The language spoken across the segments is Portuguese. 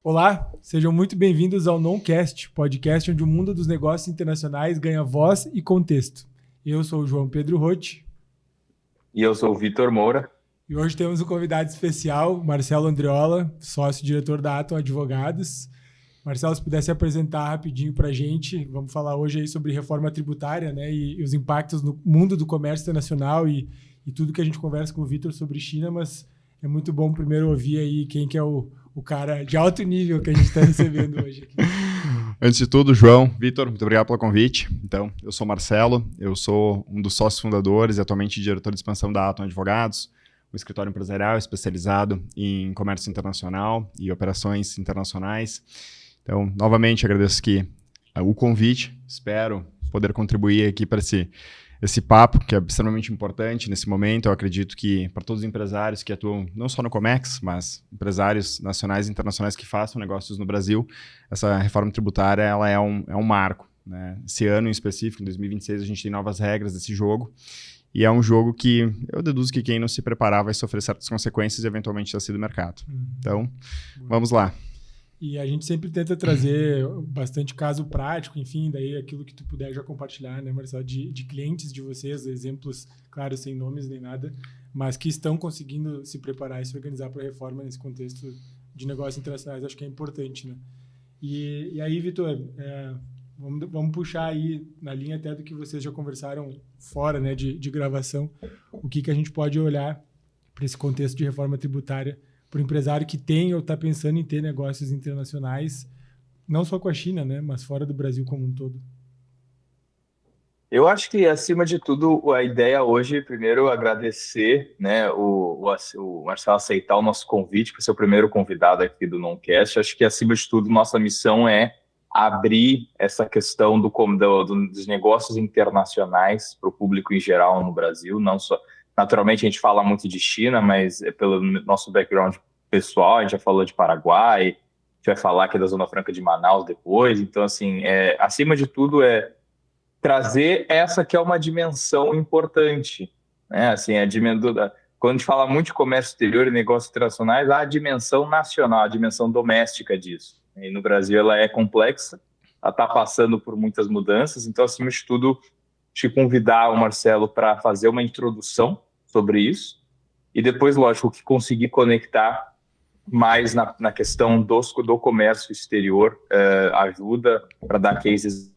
Olá, sejam muito bem-vindos ao Noncast, podcast onde o mundo dos negócios internacionais ganha voz e contexto. Eu sou o João Pedro Rotti. E eu sou o Vitor Moura. E hoje temos um convidado especial, Marcelo Andreola, sócio-diretor da Atom Advogados. Marcelo, se pudesse apresentar rapidinho para a gente, vamos falar hoje aí sobre reforma tributária, né, e os impactos no mundo do comércio internacional e tudo que a gente conversa com o Vitor sobre China, mas é muito bom primeiro ouvir aí quem que é o cara de alto nível que a gente está recebendo hoje aqui. Antes de tudo, João, Vitor, muito obrigado pelo convite. Então, eu sou Marcelo, eu sou um dos sócios fundadores e atualmente diretor de expansão da Atom Advogados, um escritório empresarial especializado em comércio internacional e operações internacionais. Então, novamente, agradeço aqui o convite, espero poder contribuir aqui para esse papo, que é extremamente importante nesse momento. Eu acredito que para todos os empresários que atuam não só no Comex, mas empresários nacionais e internacionais que façam negócios no Brasil, essa reforma tributária ela é um marco, né? Esse ano em específico, em 2026, a gente tem novas regras desse jogo, e é um jogo que eu deduzo que quem não se preparar vai sofrer certas consequências e eventualmente sair do mercado. Então, vamos lá. E a gente sempre tenta trazer bastante caso prático, enfim, daí aquilo que tu puder já compartilhar, né, Marcelo, de clientes de vocês, exemplos, claro, sem nomes nem nada, mas que estão conseguindo se preparar e se organizar para a reforma nesse contexto de negócios internacionais, acho que é importante, né? E aí, Vitor, vamos puxar aí na linha até do que vocês já conversaram fora, né, de gravação, o que a gente pode olhar para esse contexto de reforma tributária para o empresário que tem ou está pensando em ter negócios internacionais, não só com a China, né, mas fora do Brasil como um todo? Eu acho que, acima de tudo, a ideia hoje, primeiro, agradecer, né, o Marcelo aceitar o nosso convite para ser o primeiro convidado aqui do Noncast. Acho que, acima de tudo, nossa missão é abrir essa questão dos negócios internacionais para o público em geral no Brasil, não só. Naturalmente, a gente fala muito de China, mas pelo nosso background pessoal, a gente já falou de Paraguai, a gente vai falar aqui da Zona Franca de Manaus depois. Então, assim, acima de tudo, é trazer essa que é uma dimensão importante, né? Assim, quando a gente fala muito de comércio exterior e negócios internacionais, há a dimensão nacional, a dimensão doméstica disso. E no Brasil ela é complexa, ela está passando por muitas mudanças. Então, acima de tudo, te convidar o Marcelo para fazer uma introdução sobre isso e depois, lógico, que conseguir conectar mais na questão do comércio exterior ajuda para dar cases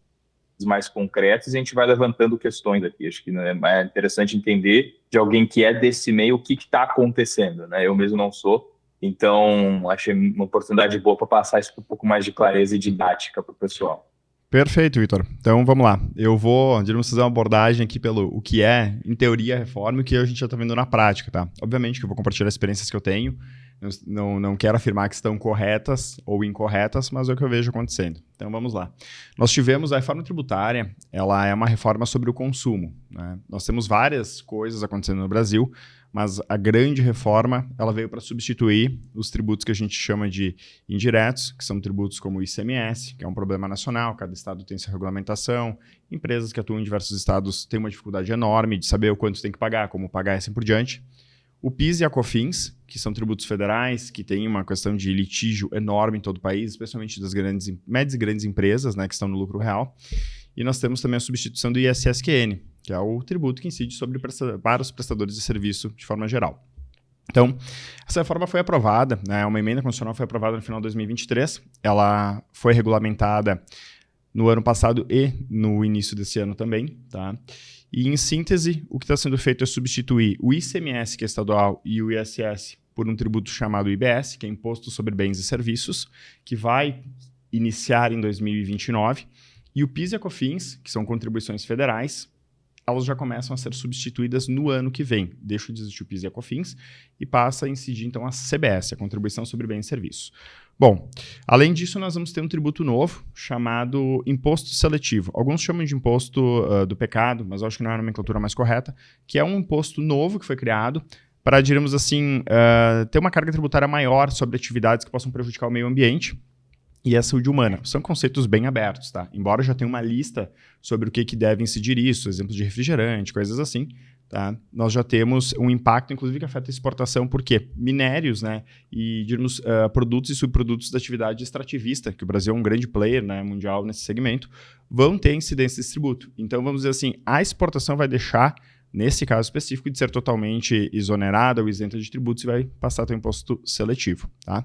mais concretos e a gente vai levantando questões aqui. Acho que, né, é interessante entender de alguém que é desse meio o que está acontecendo, né? Eu mesmo não sou, então achei uma oportunidade boa para passar isso com um pouco mais de clareza e didática para o pessoal. Perfeito, Vitor. Então, vamos lá. Eu vou, digamos, fazer uma abordagem aqui pelo o que é, em teoria, a reforma e o que a gente já está vendo na prática, tá? Obviamente que eu vou compartilhar experiências que eu tenho. Não quero afirmar que estão corretas ou incorretas, mas é o que eu vejo acontecendo. Então, vamos lá. Nós tivemos a reforma tributária, ela é uma reforma sobre o consumo, né? Nós temos várias coisas acontecendo no Brasil, mas a grande reforma ela veio para substituir os tributos que a gente chama de indiretos, que são tributos como o ICMS, que é um problema nacional, cada estado tem sua regulamentação, empresas que atuam em diversos estados têm uma dificuldade enorme de saber o quanto tem que pagar, como pagar e assim por diante. O PIS e a COFINS, que são tributos federais, que têm uma questão de litígio enorme em todo o país, especialmente das médias e grandes empresas, né, que estão no lucro real. E nós temos também a substituição do ISSQN, que é o tributo que incide para os prestadores de serviço de forma geral. Então, essa reforma foi aprovada, né, uma emenda constitucional foi aprovada no final de 2023, ela foi regulamentada no ano passado e no início desse ano também, tá? E, em síntese, o que está sendo feito é substituir o ICMS, que é estadual, e o ISS por um tributo chamado IBS, que é Imposto sobre Bens e Serviços, que vai iniciar em 2029, e o PIS e a COFINS, que são contribuições federais, elas já começam a ser substituídas no ano que vem. Deixa de existir o PIS e a COFINS e passa a incidir, então, a CBS, a Contribuição sobre Bens e Serviços. Bom, além disso, nós vamos ter um tributo novo chamado imposto seletivo. Alguns chamam de imposto do pecado, mas eu acho que não é a nomenclatura mais correta, que é um imposto novo que foi criado para, digamos assim, ter uma carga tributária maior sobre atividades que possam prejudicar o meio ambiente e a saúde humana. São conceitos bem abertos, tá? Embora já tenha uma lista sobre o que deve incidir isso, exemplos de refrigerante, coisas assim, tá? Nós já temos um impacto, inclusive, que afeta a exportação, porque minérios, né, e digamos, produtos e subprodutos da atividade extrativista, que o Brasil é um grande player, né, mundial nesse segmento, vão ter incidência desse tributo. Então, vamos dizer assim, a exportação vai deixar, nesse caso específico, de ser totalmente exonerada ou isenta de tributos e vai passar a ter um imposto seletivo, tá?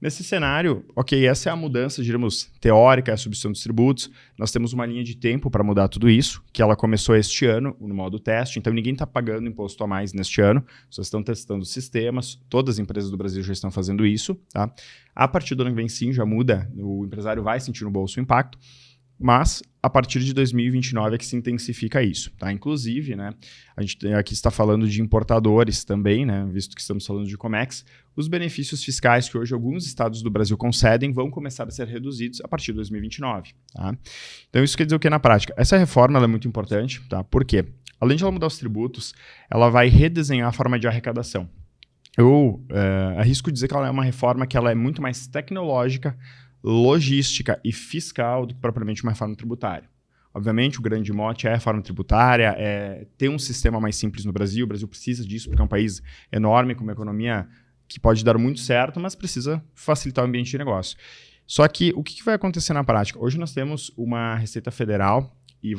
Nesse cenário, ok, essa é a mudança, diríamos, teórica, a substituição dos tributos. Nós temos uma linha de tempo para mudar tudo isso, que ela começou este ano, no modo teste, então ninguém está pagando imposto a mais neste ano, só estão testando sistemas, todas as empresas do Brasil já estão fazendo isso, tá? A partir do ano que vem, sim, já muda, o empresário vai sentir no bolso o impacto, mas a partir de 2029 é que se intensifica isso, tá? Inclusive, né, a gente aqui está falando de importadores também, né, visto que estamos falando de Comex, os benefícios fiscais que hoje alguns estados do Brasil concedem vão começar a ser reduzidos a partir de 2029, tá? Então isso quer dizer o que na prática? Essa reforma ela é muito importante, tá? Por quê? Além de ela mudar os tributos, ela vai redesenhar a forma de arrecadação. Eu arrisco dizer que ela é uma reforma que ela é muito mais tecnológica, logística e fiscal do que propriamente uma reforma tributária. Obviamente, o grande mote é a reforma tributária, é ter um sistema mais simples no Brasil. O Brasil precisa disso porque é um país enorme, com uma economia que pode dar muito certo, mas precisa facilitar o ambiente de negócio. Só que o que vai acontecer na prática? Hoje nós temos uma Receita Federal e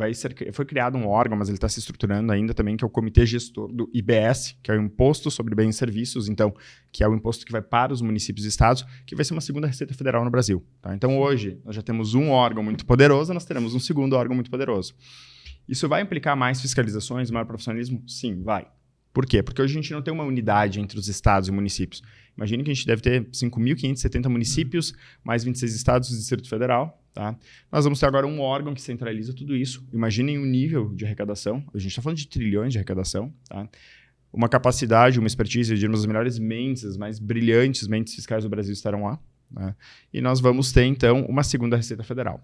foi criado um órgão, mas ele está se estruturando ainda também, que é o Comitê Gestor do IBS, que é o Imposto sobre Bens e Serviços, então, que é o imposto que vai para os municípios e estados, que vai ser uma segunda Receita Federal no Brasil. Tá? Então, hoje, nós já temos um órgão muito poderoso, nós teremos um segundo órgão muito poderoso. Isso vai implicar mais fiscalizações, maior profissionalismo? Sim, vai. Por quê? Porque hoje a gente não tem uma unidade entre os estados e municípios. Imagine que a gente deve ter 5.570 municípios, mais 26 estados e Distrito Federal. Tá? Nós vamos ter agora um órgão que centraliza tudo isso. Imaginem o nível de arrecadação. A gente está falando de trilhões de arrecadação. Tá? Uma capacidade, uma expertise, digamos, as melhores mentes, as mais brilhantes mentes fiscais do Brasil estarão lá. Né? E nós vamos ter, então, uma segunda Receita Federal.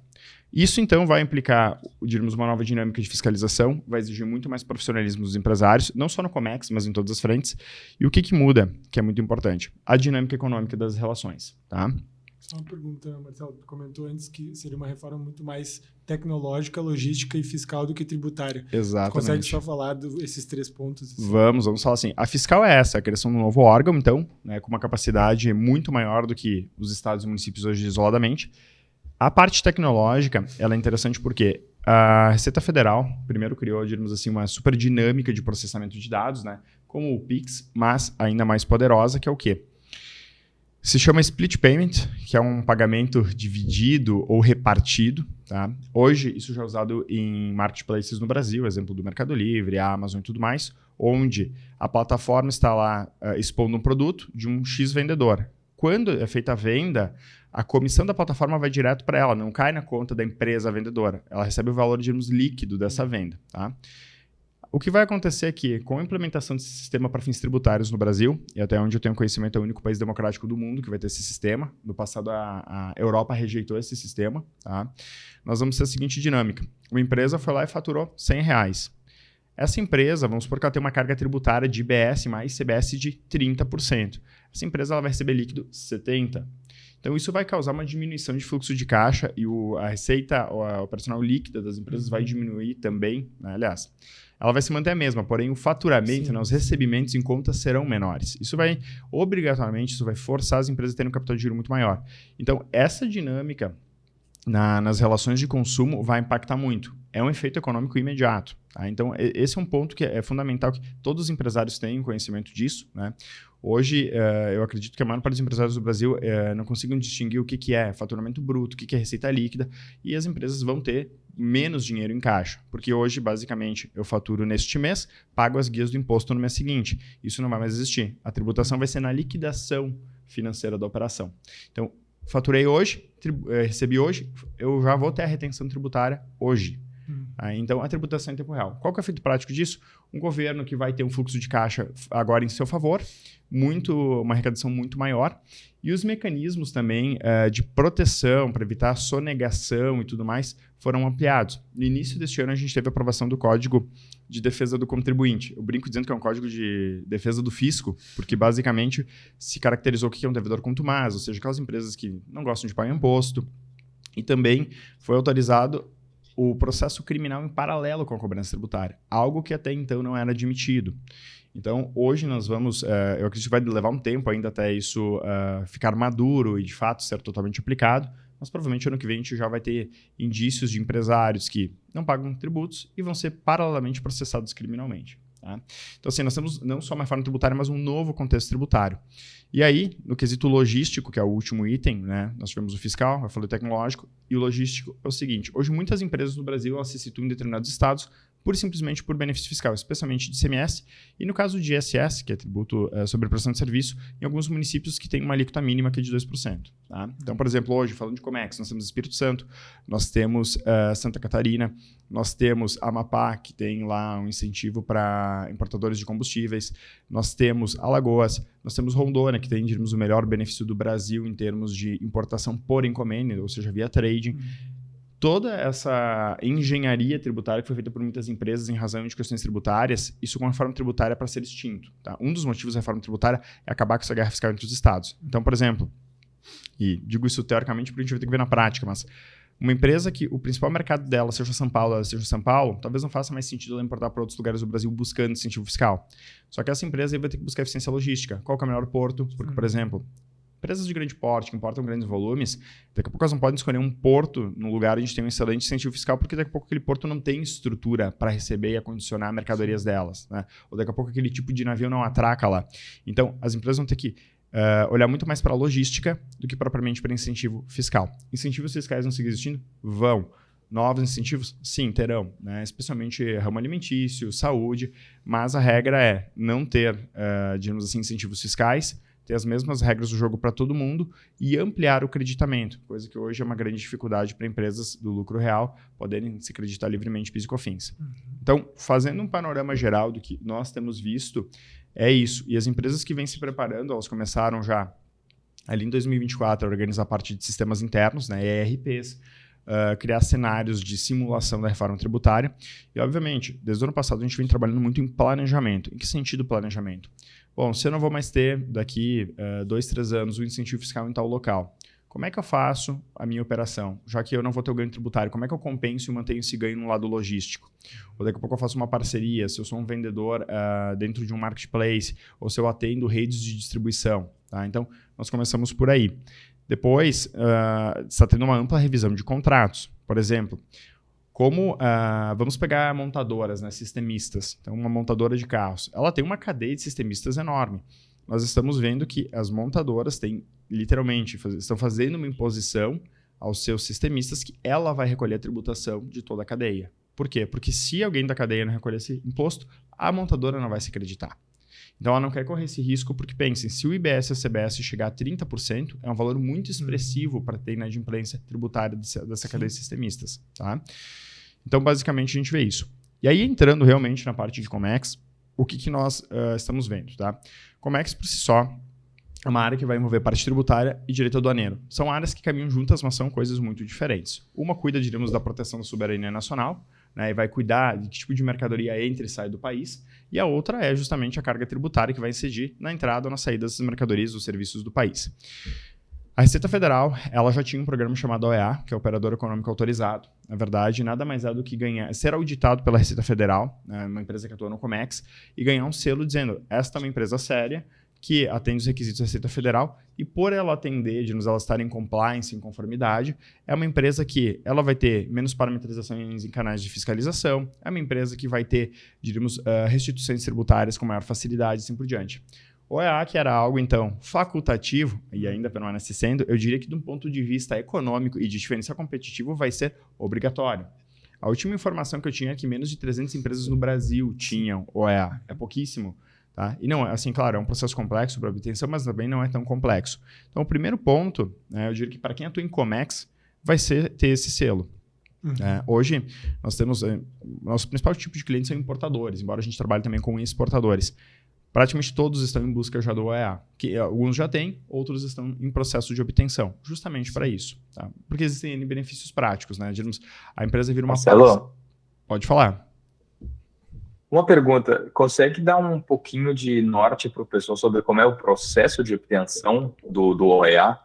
Isso, então, vai implicar, digamos, uma nova dinâmica de fiscalização, vai exigir muito mais profissionalismo dos empresários, não só no Comex, mas em todas as frentes. E o que muda, que é muito importante? A dinâmica econômica das relações. Tá? Só uma pergunta, Marcelo, tu comentou antes que seria uma reforma muito mais tecnológica, logística e fiscal do que tributária. Exatamente. Tu consegue só falar desses 3 pontos? Assim? Vamos falar assim. A fiscal é essa, a criação de um novo órgão, então, né, com uma capacidade muito maior do que os estados e municípios hoje isoladamente. A parte tecnológica, ela é interessante porque a Receita Federal, primeiro criou, digamos assim, uma super dinâmica de processamento de dados, né, como o PIX, mas ainda mais poderosa, que é o quê? Se chama split payment, que é um pagamento dividido ou repartido. Tá? Hoje, isso já é usado em marketplaces no Brasil, exemplo do Mercado Livre, Amazon e tudo mais, onde a plataforma está lá expondo um produto de um X vendedor. Quando é feita a venda, a comissão da plataforma vai direto para ela, não cai na conta da empresa vendedora. Ela recebe o valor, digamos, líquido dessa venda. Tá? O que vai acontecer aqui, com a implementação desse sistema para fins tributários no Brasil, e até onde eu tenho conhecimento é o único país democrático do mundo que vai ter esse sistema, no passado a Europa rejeitou esse sistema, tá? Nós vamos ter a seguinte dinâmica, uma empresa foi lá e faturou R$100. Essa empresa, vamos supor que ela tem uma carga tributária de IBS mais CBS de 30%. Essa empresa ela vai receber líquido 70%. Então, isso vai causar uma diminuição de fluxo de caixa e a receita a operacional líquida das empresas vai diminuir também, né? Aliás, ela vai se manter a mesma, porém o faturamento, né, os recebimentos em conta serão menores. Isso vai, obrigatoriamente, isso vai forçar as empresas a terem um capital de giro muito maior. Então, essa dinâmica nas relações de consumo vai impactar muito. É um efeito econômico imediato. Tá? Então, esse é um ponto que é fundamental que todos os empresários tenham conhecimento disso. Né? Hoje, eu acredito que a maior parte dos empresários do Brasil não conseguem distinguir o que é faturamento bruto, o que é receita líquida, e as empresas vão ter menos dinheiro em caixa. Porque hoje, basicamente, eu faturo neste mês, pago as guias do imposto no mês seguinte. Isso não vai mais existir. A tributação vai ser na liquidação financeira da operação. Então, faturei hoje, recebi hoje, eu já vou ter a retenção tributária hoje. Então, a tributação em tempo real. Qual que é o efeito prático disso? Um governo que vai ter um fluxo de caixa agora em seu favor, uma arrecadação muito maior, e os mecanismos também de proteção para evitar a sonegação e tudo mais foram ampliados. No início deste ano, a gente teve a aprovação do Código de Defesa do Contribuinte. Eu brinco dizendo que é um código de defesa do fisco, porque basicamente se caracterizou o que é um devedor contumaz, ou seja, aquelas empresas que não gostam de pagar imposto, e também foi autorizado o processo criminal em paralelo com a cobrança tributária, algo que até então não era admitido. Então, hoje nós vamos, eu acredito que vai levar um tempo ainda até isso ficar maduro e, de fato, ser totalmente aplicado, mas provavelmente ano que vem a gente já vai ter indícios de empresários que não pagam tributos e vão ser paralelamente processados criminalmente. Tá? Então, assim, nós temos não só uma reforma tributária, mas um novo contexto tributário. E aí, no quesito logístico, que é o último item, né, nós tivemos o fiscal, eu falei o tecnológico, e o logístico é o seguinte, hoje muitas empresas no Brasil elas se situam em determinados estados simplesmente por benefício fiscal, especialmente de ICMS, e no caso de ISS, que é tributo sobre prestação de serviço, em alguns municípios que tem uma alíquota mínima que é de 2%. Tá? Então, por exemplo, hoje, falando de Comex, nós temos Espírito Santo, nós temos Santa Catarina, nós temos Amapá, que tem lá um incentivo para importadores de combustíveis, nós temos Alagoas, nós temos Rondônia, que tem, diríamos, o melhor benefício do Brasil em termos de importação por encomenda, ou seja, via trading. Toda essa engenharia tributária que foi feita por muitas empresas em razão de questões tributárias, isso com a reforma tributária para ser extinto. Tá? Um dos motivos da reforma tributária é acabar com essa guerra fiscal entre os estados. Então, por exemplo, e digo isso teoricamente porque a gente vai ter que ver na prática, mas uma empresa que o principal mercado dela seja São Paulo, talvez não faça mais sentido ela importar para outros lugares do Brasil buscando incentivo fiscal. Só que essa empresa aí vai ter que buscar eficiência logística. Qual que é o melhor porto? Porque, por exemplo, empresas de grande porte, que importam grandes volumes, daqui a pouco elas não podem escolher um porto no lugar onde a gente tem um excelente incentivo fiscal, porque daqui a pouco aquele porto não tem estrutura para receber e acondicionar mercadorias delas. Né? Ou daqui a pouco aquele tipo de navio não atraca lá. Então, as empresas vão ter que olhar muito mais para a logística do que propriamente para incentivo fiscal. Incentivos fiscais vão seguir existindo? Vão. Novos incentivos? Sim, terão. Né? Especialmente ramo alimentício, saúde, mas a regra é não ter, digamos assim, incentivos fiscais, ter as mesmas regras do jogo para todo mundo e ampliar o creditamento, coisa que hoje é uma grande dificuldade para empresas do lucro real poderem se creditar livremente PIS e COFINS. Então, fazendo um panorama geral do que nós temos visto, é isso. E as empresas que vêm se preparando, elas começaram já ali em 2024 a organizar a parte de sistemas internos, né, ERPs, criar cenários de simulação da reforma tributária. E, obviamente, desde o ano passado a gente vem trabalhando muito em planejamento. Em que sentido planejamento? Bom, se eu não vou mais ter daqui 2, 3 anos o incentivo fiscal em tal local, como é que eu faço a minha operação? Já que eu não vou ter o ganho tributário, como é que eu compenso e mantenho esse ganho no lado logístico? Ou daqui a pouco eu faço uma parceria, se eu sou um vendedor dentro de um marketplace, ou se eu atendo redes de distribuição. Tá? Então, nós começamos por aí. Depois, está tendo uma ampla revisão de contratos. Por exemplo, vamos pegar montadoras, né, sistemistas. Então, uma montadora de carros. Ela tem uma cadeia de sistemistas enorme. Nós estamos vendo que as montadoras literalmente, estão fazendo uma imposição aos seus sistemistas que ela vai recolher a tributação de toda a cadeia. Por quê? Porque se alguém da cadeia não recolher esse imposto, a montadora não vai se acreditar. Então, ela não quer correr esse risco porque, pensem, se o IBS e a CBS chegar a 30%, é um valor muito expressivo para ter inadimplência tributária dessa cadeia de sistemistas. Tá? Então, basicamente, a gente vê isso. E aí, entrando realmente na parte de Comex, o que nós estamos vendo? Tá? Comex, por si só, é uma área que vai envolver parte tributária e direito aduaneiro. São áreas que caminham juntas, mas são coisas muito diferentes. Uma cuida, diríamos, da proteção da soberania nacional, né, e vai cuidar de que tipo de mercadoria entra e sai do país, e a outra é justamente a carga tributária que vai incidir na entrada ou na saída dessas mercadorias ou serviços do país. A Receita Federal, ela já tinha um programa chamado OEA, que é Operador Econômico Autorizado. Na verdade, nada mais é do que ser auditado pela Receita Federal, né, uma empresa que atua no Comex, e ganhar um selo dizendo, esta é uma empresa séria, que atende os requisitos da Receita Federal e por ela atender, ela estar em compliance, em conformidade, é uma empresa que ela vai ter menos parametrizações em canais de fiscalização, é uma empresa que vai ter, diríamos, restituições tributárias com maior facilidade e assim por diante. O EA, que era algo, então, facultativo, e ainda permanece sendo, eu diria que de um ponto de vista econômico e de diferencial competitivo vai ser obrigatório. A última informação que eu tinha é que menos de 300 empresas no Brasil tinham OEA. É pouquíssimo. Tá? E não, assim, claro, é um processo complexo para obtenção, mas também não é tão complexo. Então, o primeiro ponto, né, eu diria que para quem atua em Comex, vai ser ter esse selo. Hoje, nós temos... nosso principal tipo de clientes são importadores, embora a gente trabalhe também com exportadores. Praticamente todos estão em busca já do OEA. Que alguns já têm, outros estão em processo de obtenção, justamente para isso. Tá? Porque existem benefícios práticos. Né? Digamos, a empresa vira uma... Marcelo? Pode falar. Uma pergunta, consegue dar um pouquinho de norte para o pessoal sobre como é o processo de obtenção do OEA?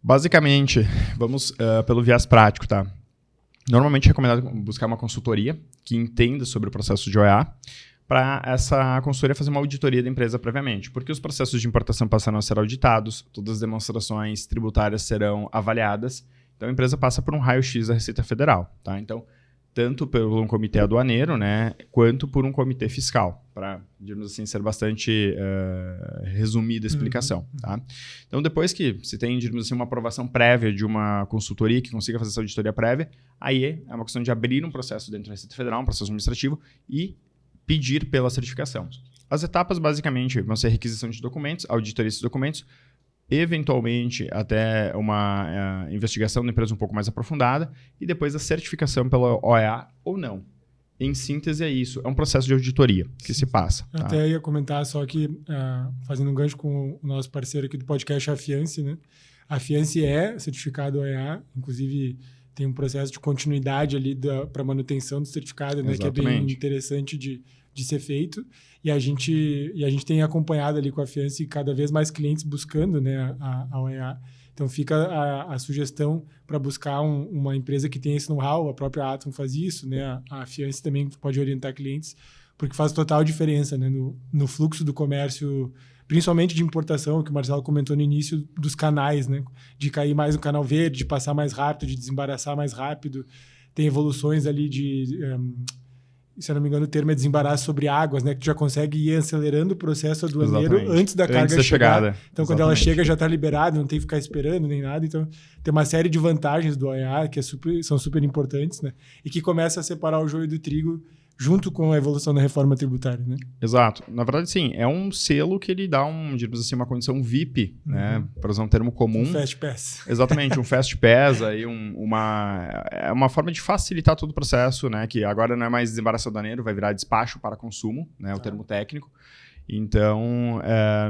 Basicamente, vamos pelo viés prático, tá? Normalmente é recomendado buscar uma consultoria que entenda sobre o processo de OEA, para essa consultoria fazer uma auditoria da empresa previamente, porque os processos de importação passarão a ser auditados, todas as demonstrações tributárias serão avaliadas, então a empresa passa por um raio-x da Receita Federal, tá? Então, tanto por um comitê aduaneiro, né, quanto por um comitê fiscal, para, digamos assim, ser bastante resumida a explicação. Tá? Então, depois que se tem, digamos assim, uma aprovação prévia de uma consultoria que consiga fazer essa auditoria prévia, aí é uma questão de abrir um processo dentro da Receita Federal, um processo administrativo, e pedir pela certificação. As etapas, basicamente, vão ser requisição de documentos, auditoria desses documentos, eventualmente até uma investigação da empresa um pouco mais aprofundada e depois a certificação pela OEA ou não. Em síntese é isso, é um processo de auditoria que se passa. Tá? Até ia comentar só que, fazendo um gancho com o nosso parceiro aqui do podcast, a Fiance, né? A Fiance é certificado OEA, inclusive tem um processo de continuidade ali para manutenção do certificado, né? Que é bem interessante de ser feito. E a gente tem acompanhado ali com a Fiance cada vez mais clientes buscando, né, a OEA. Então fica a sugestão para buscar uma empresa que tenha esse know-how. A própria Atom faz isso, né? A Fiance também pode orientar clientes, porque faz total diferença, né, no fluxo do comércio, principalmente de importação, que o Marcelo comentou no início, dos canais, né? De cair mais no canal verde, de passar mais rápido, de desembaraçar mais rápido. Tem evoluções ali se eu não me engano, o termo é desembaraço sobre águas, né? Que tu já consegue ir acelerando o processo aduaneiro antes da carga chegar. Então, quando ela chega, já está liberado, não tem que ficar esperando nem nada. Então, tem uma série de vantagens do OEA que são super importantes, né? E que começa a separar o joio do trigo junto com a evolução da reforma tributária, né? Exato. Na verdade, sim, é um selo que ele dá digamos assim, uma condição VIP, né? Para usar um termo comum. Um Fast Pass. Exatamente, um Fast Pass, aí é uma forma de facilitar todo o processo, né? Que agora não é mais desembaraço aduaneiro, vai virar despacho para consumo, né? O termo técnico. Então,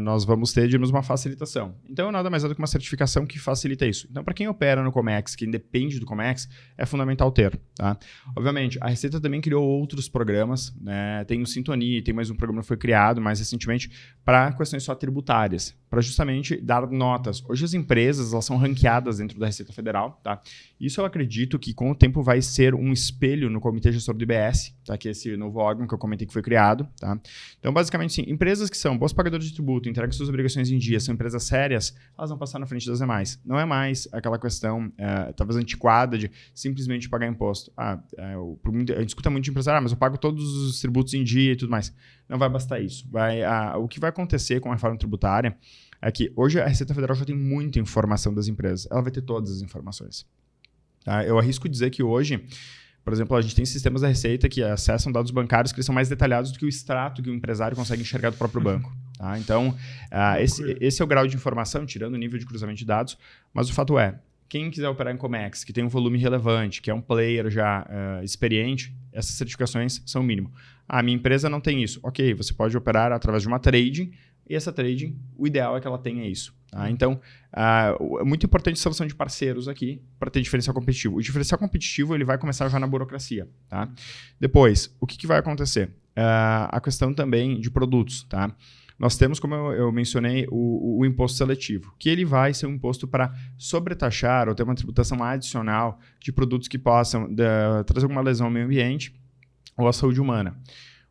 nós vamos ter, digamos, uma facilitação. Então, nada mais é do que uma certificação que facilita isso. Então, para quem opera no Comex, quem depende do Comex, é fundamental ter. Tá? Obviamente, a Receita também criou outros programas, né? Tem o Sintonia, tem mais um programa que foi criado mais recentemente para questões só tributárias, para justamente dar notas. Hoje as empresas elas são ranqueadas dentro da Receita Federal. Tá? Isso eu acredito que com o tempo vai ser um espelho no Comitê Gestor do IBS, tá? Que é esse novo órgão que eu comentei que foi criado. Tá? Então, basicamente, sim, empresas que são bons pagadores de tributo, entregam suas obrigações em dia, são empresas sérias, elas vão passar na frente das demais. Não é mais aquela questão, talvez antiquada, de simplesmente pagar imposto. A gente escuta muito de empresário, mas eu pago todos os tributos em dia e tudo mais. Não vai bastar isso. O que vai acontecer com a reforma tributária é que hoje a Receita Federal já tem muita informação das empresas. Ela vai ter todas as informações. Tá? Eu arrisco dizer que hoje, por exemplo, a gente tem sistemas da Receita que acessam dados bancários que são mais detalhados do que o extrato que o empresário consegue enxergar do próprio banco. Tá? Então, esse é o grau de informação, tirando o nível de cruzamento de dados, mas o fato é, quem quiser operar em Comex, que tem um volume relevante, que é um player já experiente, essas certificações são o mínimo. A minha empresa não tem isso. Ok, você pode operar através de uma trading, e essa trading, o ideal é que ela tenha isso. Tá? Então, é muito importante a seleção de parceiros aqui para ter diferencial competitivo. O diferencial competitivo ele vai começar já na burocracia. Tá? Depois, o que vai acontecer? A questão também de produtos. Tá? Nós temos, como eu mencionei, o imposto seletivo, que ele vai ser um imposto para sobretaxar ou ter uma tributação adicional de produtos que possam trazer alguma lesão ao meio ambiente ou à saúde humana.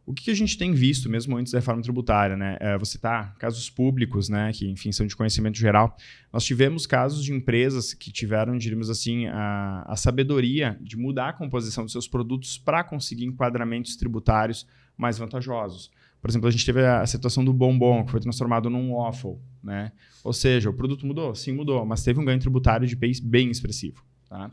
O que a gente tem visto, mesmo antes da reforma tributária, né? Você casos públicos, né? Que, enfim, são de conhecimento geral. Nós tivemos casos de empresas que tiveram, diríamos assim, a sabedoria de mudar a composição dos seus produtos para conseguir enquadramentos tributários mais vantajosos. Por exemplo, a gente teve a situação do bombom, que foi transformado num waffle, né? Ou seja, o produto mudou? Sim, mudou, mas teve um ganho tributário de bens bem expressivo. Tá?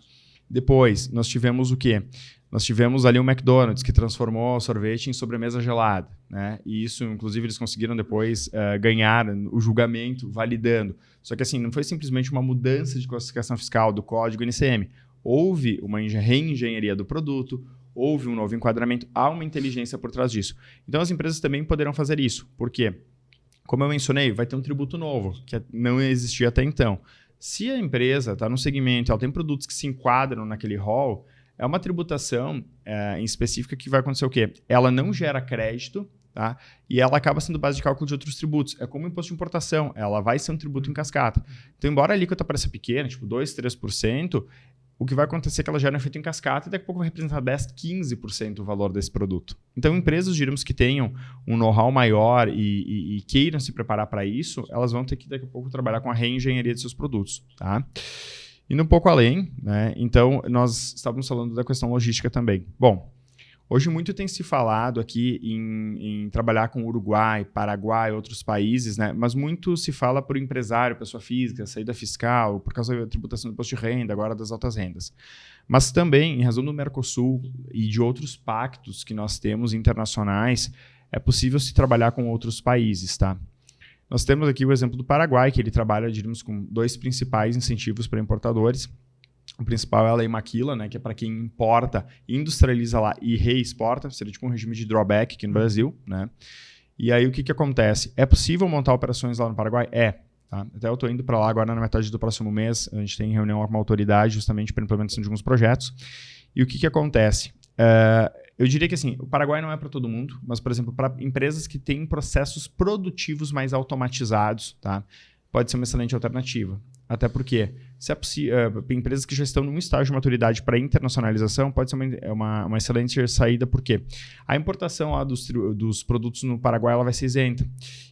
Depois, nós tivemos o quê? Nós tivemos ali o McDonald's, que transformou o sorvete em sobremesa gelada. Né? E isso, inclusive, eles conseguiram depois ganhar o julgamento, validando. Só que assim, não foi simplesmente uma mudança de classificação fiscal do código NCM. Houve uma reengenharia do produto, houve um novo enquadramento, há uma inteligência por trás disso. Então, as empresas também poderão fazer isso. Por quê? Como eu mencionei, vai ter um tributo novo, que não existia até então. Se a empresa está no segmento, ela tem produtos que se enquadram naquele rol, é uma tributação em específica que vai acontecer o quê? Ela não gera crédito, tá? E ela acaba sendo base de cálculo de outros tributos. É como o imposto de importação, ela vai ser um tributo em cascata. Então, embora a alíquota pareça pequena, tipo 2%, 3%, o que vai acontecer é que ela gera um efeito em cascata e daqui a pouco vai representar 10%, 15% do valor desse produto. Então, empresas, diríamos, que tenham um know-how maior e queiram se preparar para isso, elas vão ter que, daqui a pouco, trabalhar com a reengenharia de seus produtos. Tá? Indo um pouco além, né? Então, nós estávamos falando da questão logística também. Bom, hoje muito tem se falado aqui em trabalhar com Uruguai, Paraguai, outros países, né? Mas muito se fala por empresário, pessoa física, saída fiscal, por causa da tributação do imposto de renda, agora das altas rendas. Mas também, em razão do Mercosul e de outros pactos que nós temos internacionais, é possível se trabalhar com outros países, tá? Nós temos aqui o exemplo do Paraguai, que ele trabalha, diríamos, com 2 principais incentivos para importadores. O principal é a Lei Maquila, né, que é para quem importa, industrializa lá e reexporta, seria tipo um regime de drawback aqui no Brasil. Né? E aí o que acontece? É possível montar operações lá no Paraguai? Tá? Até eu estou indo para lá agora na metade do próximo mês, a gente tem reunião com uma autoridade justamente para implementação de alguns projetos. E o que acontece? Eu diria que assim, o Paraguai não é para todo mundo, mas, por exemplo, para empresas que têm processos produtivos mais automatizados, tá? Pode ser uma excelente alternativa. Até porque, se é possível, empresas que já estão num estágio de maturidade para internacionalização, pode ser uma excelente saída, porque a importação lá dos produtos no Paraguai ela vai ser isenta.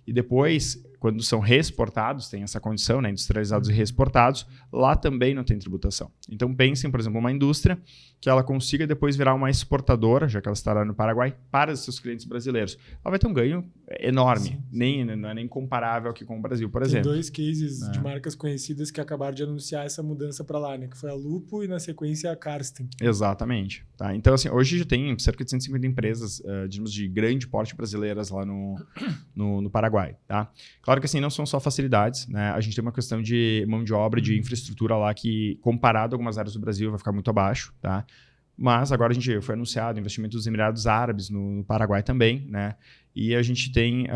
E depois, quando são reexportados, tem essa condição, né, industrializados e reexportados, lá também não tem tributação. Então, pensem, por exemplo, uma indústria que ela consiga depois virar uma exportadora, já que ela estará no Paraguai, para os seus clientes brasileiros. Ela vai ter um ganho enorme, não é nem comparável aqui com o Brasil, por exemplo. Tem 2 cases de marcas conhecidas que acabaram de anunciar essa mudança para lá, né? Que foi a Lupo e, na sequência, a Karsten. Exatamente. Tá? Então, assim, hoje já tem cerca de 150 empresas de grande porte brasileiras lá no Paraguai. Tá? Claro que assim, não são só facilidades. Né? A gente tem uma questão de mão de obra, de infraestrutura lá que, comparado a algumas áreas do Brasil, vai ficar muito abaixo. Tá? Mas agora foi anunciado o investimento dos Emirados Árabes no Paraguai também, né? E a gente tem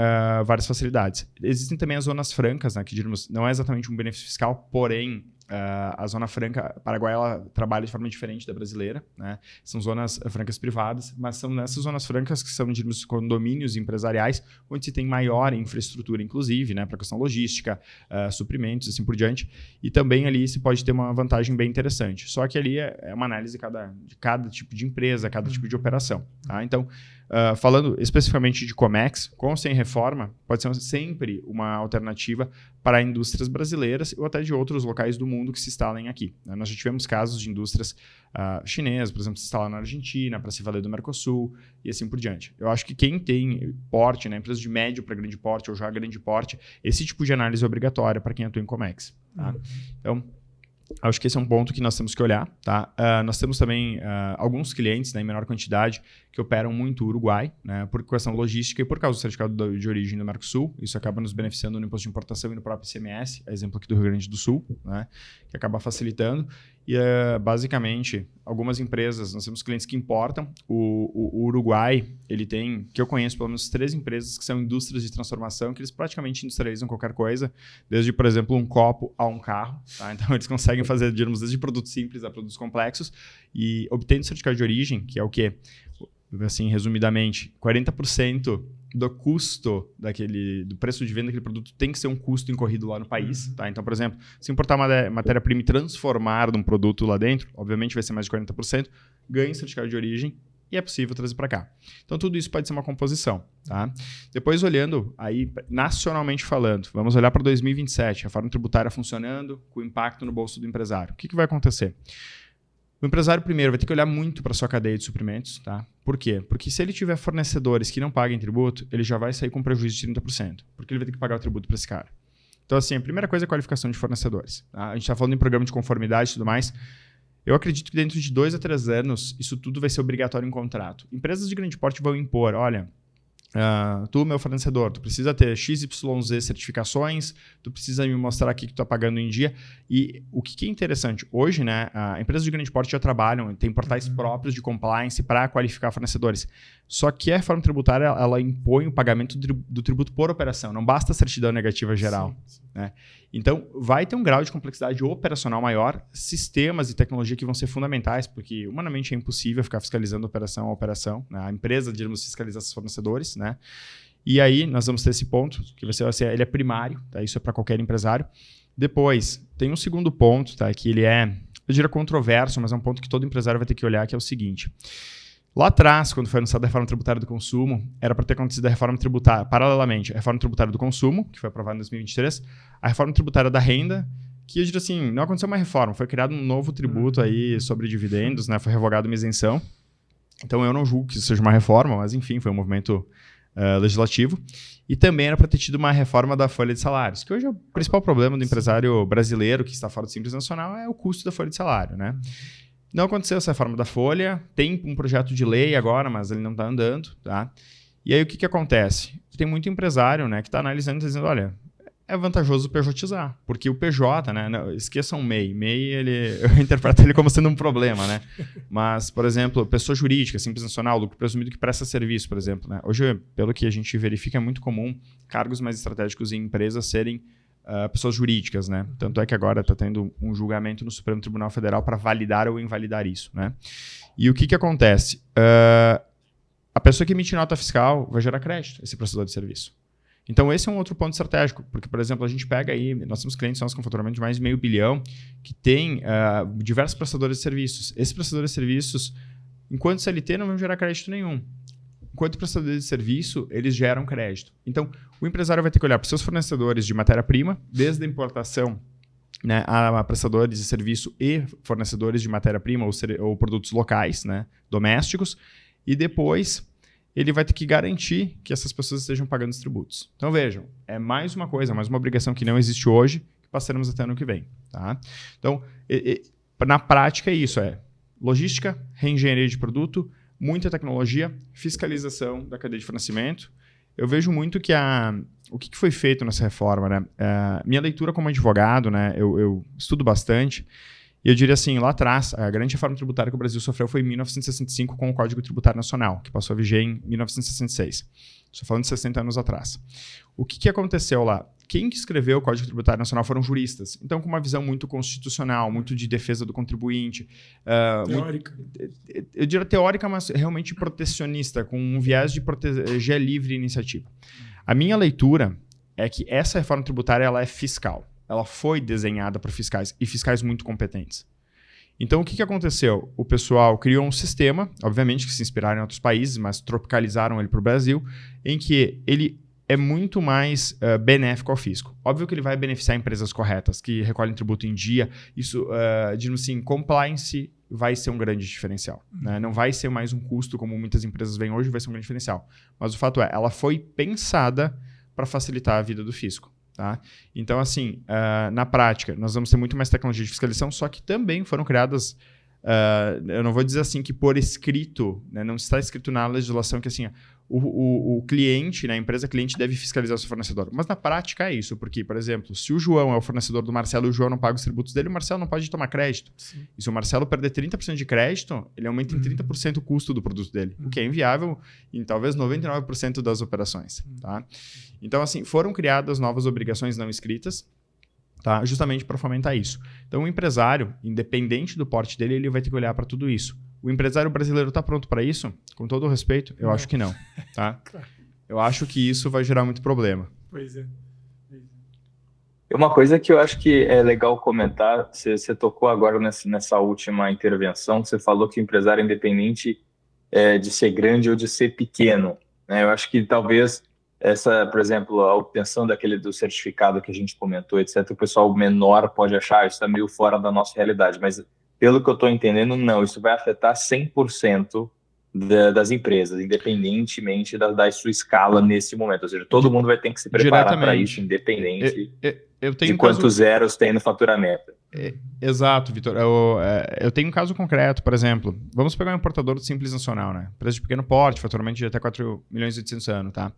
várias facilidades. Existem também as zonas francas, né? Que diríamos, não é exatamente um benefício fiscal, porém a Zona Franca Paraguai ela trabalha de forma diferente da brasileira, né? São zonas francas privadas, mas são nessas zonas francas que são, diríamos, condomínios empresariais, onde se tem maior infraestrutura, inclusive, né? Para questão logística, suprimentos, assim por diante. E também ali se pode ter uma vantagem bem interessante. Só que ali é uma análise de cada tipo de empresa, cada tipo de operação. Tá? Então, falando especificamente de Comex, com ou sem reforma, pode ser sempre uma alternativa para indústrias brasileiras ou até de outros locais do mundo que se instalem aqui. Né? Nós já tivemos casos de indústrias chinesas, por exemplo, se instalar na Argentina para se valer do Mercosul e assim por diante. Eu acho que quem tem porte, né, empresas de médio para grande porte ou já grande porte, esse tipo de análise é obrigatória para quem atua em Comex. Tá? Então, acho que esse é um ponto que nós temos que olhar. Tá? Nós temos também alguns clientes, né, em menor quantidade que operam muito Uruguai, né, por questão logística e por causa do certificado de origem do Mercosul. Isso acaba nos beneficiando no imposto de importação e no próprio ICMS, exemplo aqui do Rio Grande do Sul, né, que acaba facilitando. E, basicamente, algumas empresas, nós temos clientes que importam. O Uruguai, ele tem, que eu conheço, pelo menos 3 empresas que são indústrias de transformação, que eles praticamente industrializam qualquer coisa, desde, por exemplo, um copo a um carro. Tá? Então, eles conseguem fazer, digamos, desde produtos simples a produtos complexos e obtendo certificado de origem, que é o quê? Assim, resumidamente, 40% do custo do preço de venda daquele produto tem que ser um custo incorrido lá no país. Tá? Então, por exemplo, se importar uma matéria-prima e transformar num produto lá dentro, obviamente vai ser mais de 40%, ganha certificado de origem e é possível trazer para cá. Então, tudo isso pode ser uma composição. Tá? Depois, olhando aí, nacionalmente falando, vamos olhar para 2027, a reforma tributária funcionando, com impacto no bolso do empresário. O que vai acontecer? O empresário, primeiro, vai ter que olhar muito para a sua cadeia de suprimentos. Tá? Por quê? Porque se ele tiver fornecedores que não paguem tributo, ele já vai sair com prejuízo de 30%, porque ele vai ter que pagar o tributo para esse cara. Então, assim, a primeira coisa é a qualificação de fornecedores. Tá? A gente está falando em programa de conformidade e tudo mais. Eu acredito que dentro de 2 a 3 anos, isso tudo vai ser obrigatório em contrato. Empresas de grande porte vão impor, olha, tu, meu fornecedor, tu precisa ter XYZ certificações, tu precisa me mostrar aqui que tu está pagando em dia. E o que é interessante, hoje, né, empresas de grande porte já trabalham, tem portais próprios de compliance para qualificar fornecedores. Só que a reforma tributária, ela impõe o pagamento do tributo por operação, não basta a certidão negativa geral. Sim. Né? Então, vai ter um grau de complexidade operacional maior, sistemas e tecnologia que vão ser fundamentais, porque humanamente é impossível ficar fiscalizando operação a operação. Né? A empresa, digamos, fiscaliza seus fornecedores. Né? E aí, nós vamos ter esse ponto, que ele é primário, tá? Isso é para qualquer empresário. Depois, tem um segundo ponto, tá? Que ele é eu diria controverso, mas é um ponto que todo empresário vai ter que olhar, que é o seguinte. Lá atrás, quando foi anunciada a reforma tributária do consumo, era para ter acontecido a reforma tributária, paralelamente, a reforma tributária do consumo, que foi aprovada em 2023, a reforma tributária da renda, que eu diria assim, não aconteceu uma reforma, foi criado um novo tributo aí sobre dividendos, né, foi revogada uma isenção. Então eu não julgo que isso seja uma reforma, mas enfim, foi um movimento legislativo. E também era para ter tido uma reforma da folha de salários, que hoje é o principal problema do empresário brasileiro que está fora do Simples Nacional, é o custo da folha de salário, né? Não aconteceu essa reforma da folha, tem um projeto de lei agora, mas ele não está andando, tá? E aí o que acontece? Tem muito empresário, né, que está analisando e dizendo, olha, é vantajoso pejotizar, porque o PJ, né, não, esqueçam o MEI. MEI, eu interpreto ele como sendo um problema, né? Mas, por exemplo, pessoa jurídica, Simples Nacional, lucro presumido que presta serviço, por exemplo, né? Hoje, pelo que a gente verifica, é muito comum cargos mais estratégicos em empresas serem pessoas jurídicas, né? Tanto é que agora está tendo um julgamento no Supremo Tribunal Federal para validar ou invalidar isso, né? E o que acontece? A pessoa que emite nota fiscal vai gerar crédito, esse prestador de serviço. Então, esse é um outro ponto estratégico, porque, por exemplo, a gente pega aí, nós temos clientes com faturamento de mais de $500 milhão, que tem diversos prestadores de serviços. Esses prestadores de serviços, enquanto CLT, não vão gerar crédito nenhum. Enquanto prestadores de serviço, eles geram crédito. Então, o empresário vai ter que olhar para os seus fornecedores de matéria-prima, desde a importação, né, a prestadores de serviço e fornecedores de matéria-prima ou produtos locais, né, domésticos, e depois ele vai ter que garantir que essas pessoas estejam pagando os tributos. Então, vejam, é mais uma coisa, mais uma obrigação que não existe hoje, que passaremos até ano que vem. Tá? Então, na prática é isso, logística, reengenharia de produto, muita tecnologia, fiscalização da cadeia de fornecimento. Eu vejo muito que o que foi feito nessa reforma, né? Minha leitura como advogado, né? Eu estudo bastante, e eu diria assim, lá atrás, a grande reforma tributária que o Brasil sofreu foi em 1965 com o Código Tributário Nacional, que passou a viger em 1966. Estou falando de 60 anos atrás. O que aconteceu lá? Quem que escreveu o Código Tributário Nacional foram juristas. Então, com uma visão muito constitucional, muito de defesa do contribuinte. Teórica. Eu diria teórica, mas realmente protecionista, com um viés de proteger livre iniciativa. A minha leitura é que essa reforma tributária ela é fiscal. Ela foi desenhada para fiscais, e fiscais muito competentes. Então, o que aconteceu? O pessoal criou um sistema, obviamente que se inspiraram em outros países, mas tropicalizaram ele para o Brasil, em que ele é muito mais benéfico ao fisco. Óbvio que ele vai beneficiar empresas corretas, que recolhem tributo em dia. Isso, digamos assim, compliance vai ser um grande diferencial. Né? Não vai ser mais um custo, como muitas empresas veem hoje, vai ser um grande diferencial. Mas o fato é, ela foi pensada para facilitar a vida do fisco. Tá? Então, assim, na prática, nós vamos ter muito mais tecnologia de fiscalização, só que também foram criadas, eu não vou dizer assim que por escrito, né, não está escrito na legislação que assim, o cliente, né, a empresa cliente deve fiscalizar o seu fornecedor. Mas na prática é isso, porque, por exemplo, se o João é o fornecedor do Marcelo e o João não paga os tributos dele, o Marcelo não pode tomar crédito. Sim. E se o Marcelo perder 30% de crédito, ele aumenta em 30% o custo do produto dele, o que é inviável em talvez 99% das operações. Tá? Então, assim, foram criadas novas obrigações não escritas, tá? Justamente para fomentar isso. Então, o empresário, independente do porte dele, ele vai ter que olhar para tudo isso. O empresário brasileiro está pronto para isso? Com todo o respeito, eu acho que não. Tá? Eu acho que isso vai gerar muito problema. Pois é. Uma coisa que eu acho que é legal comentar, você tocou agora nessa última intervenção, você falou que o empresário independente de ser grande ou de ser pequeno. Né? Eu acho que talvez por exemplo, a obtenção do certificado que a gente comentou, etc., o pessoal menor pode achar isso está meio fora da nossa realidade, mas pelo que eu estou entendendo, não, isso vai afetar 100% das empresas, independentemente da sua escala nesse momento, ou seja, todo mundo vai ter que se preparar para isso, independente de quantos zeros tem no faturamento. Exato, Vitor. Eu tenho um caso concreto, por exemplo, vamos pegar um importador do Simples Nacional, né? Empresa de pequeno porte, faturamento de até 4 milhões e 800 anos, tá?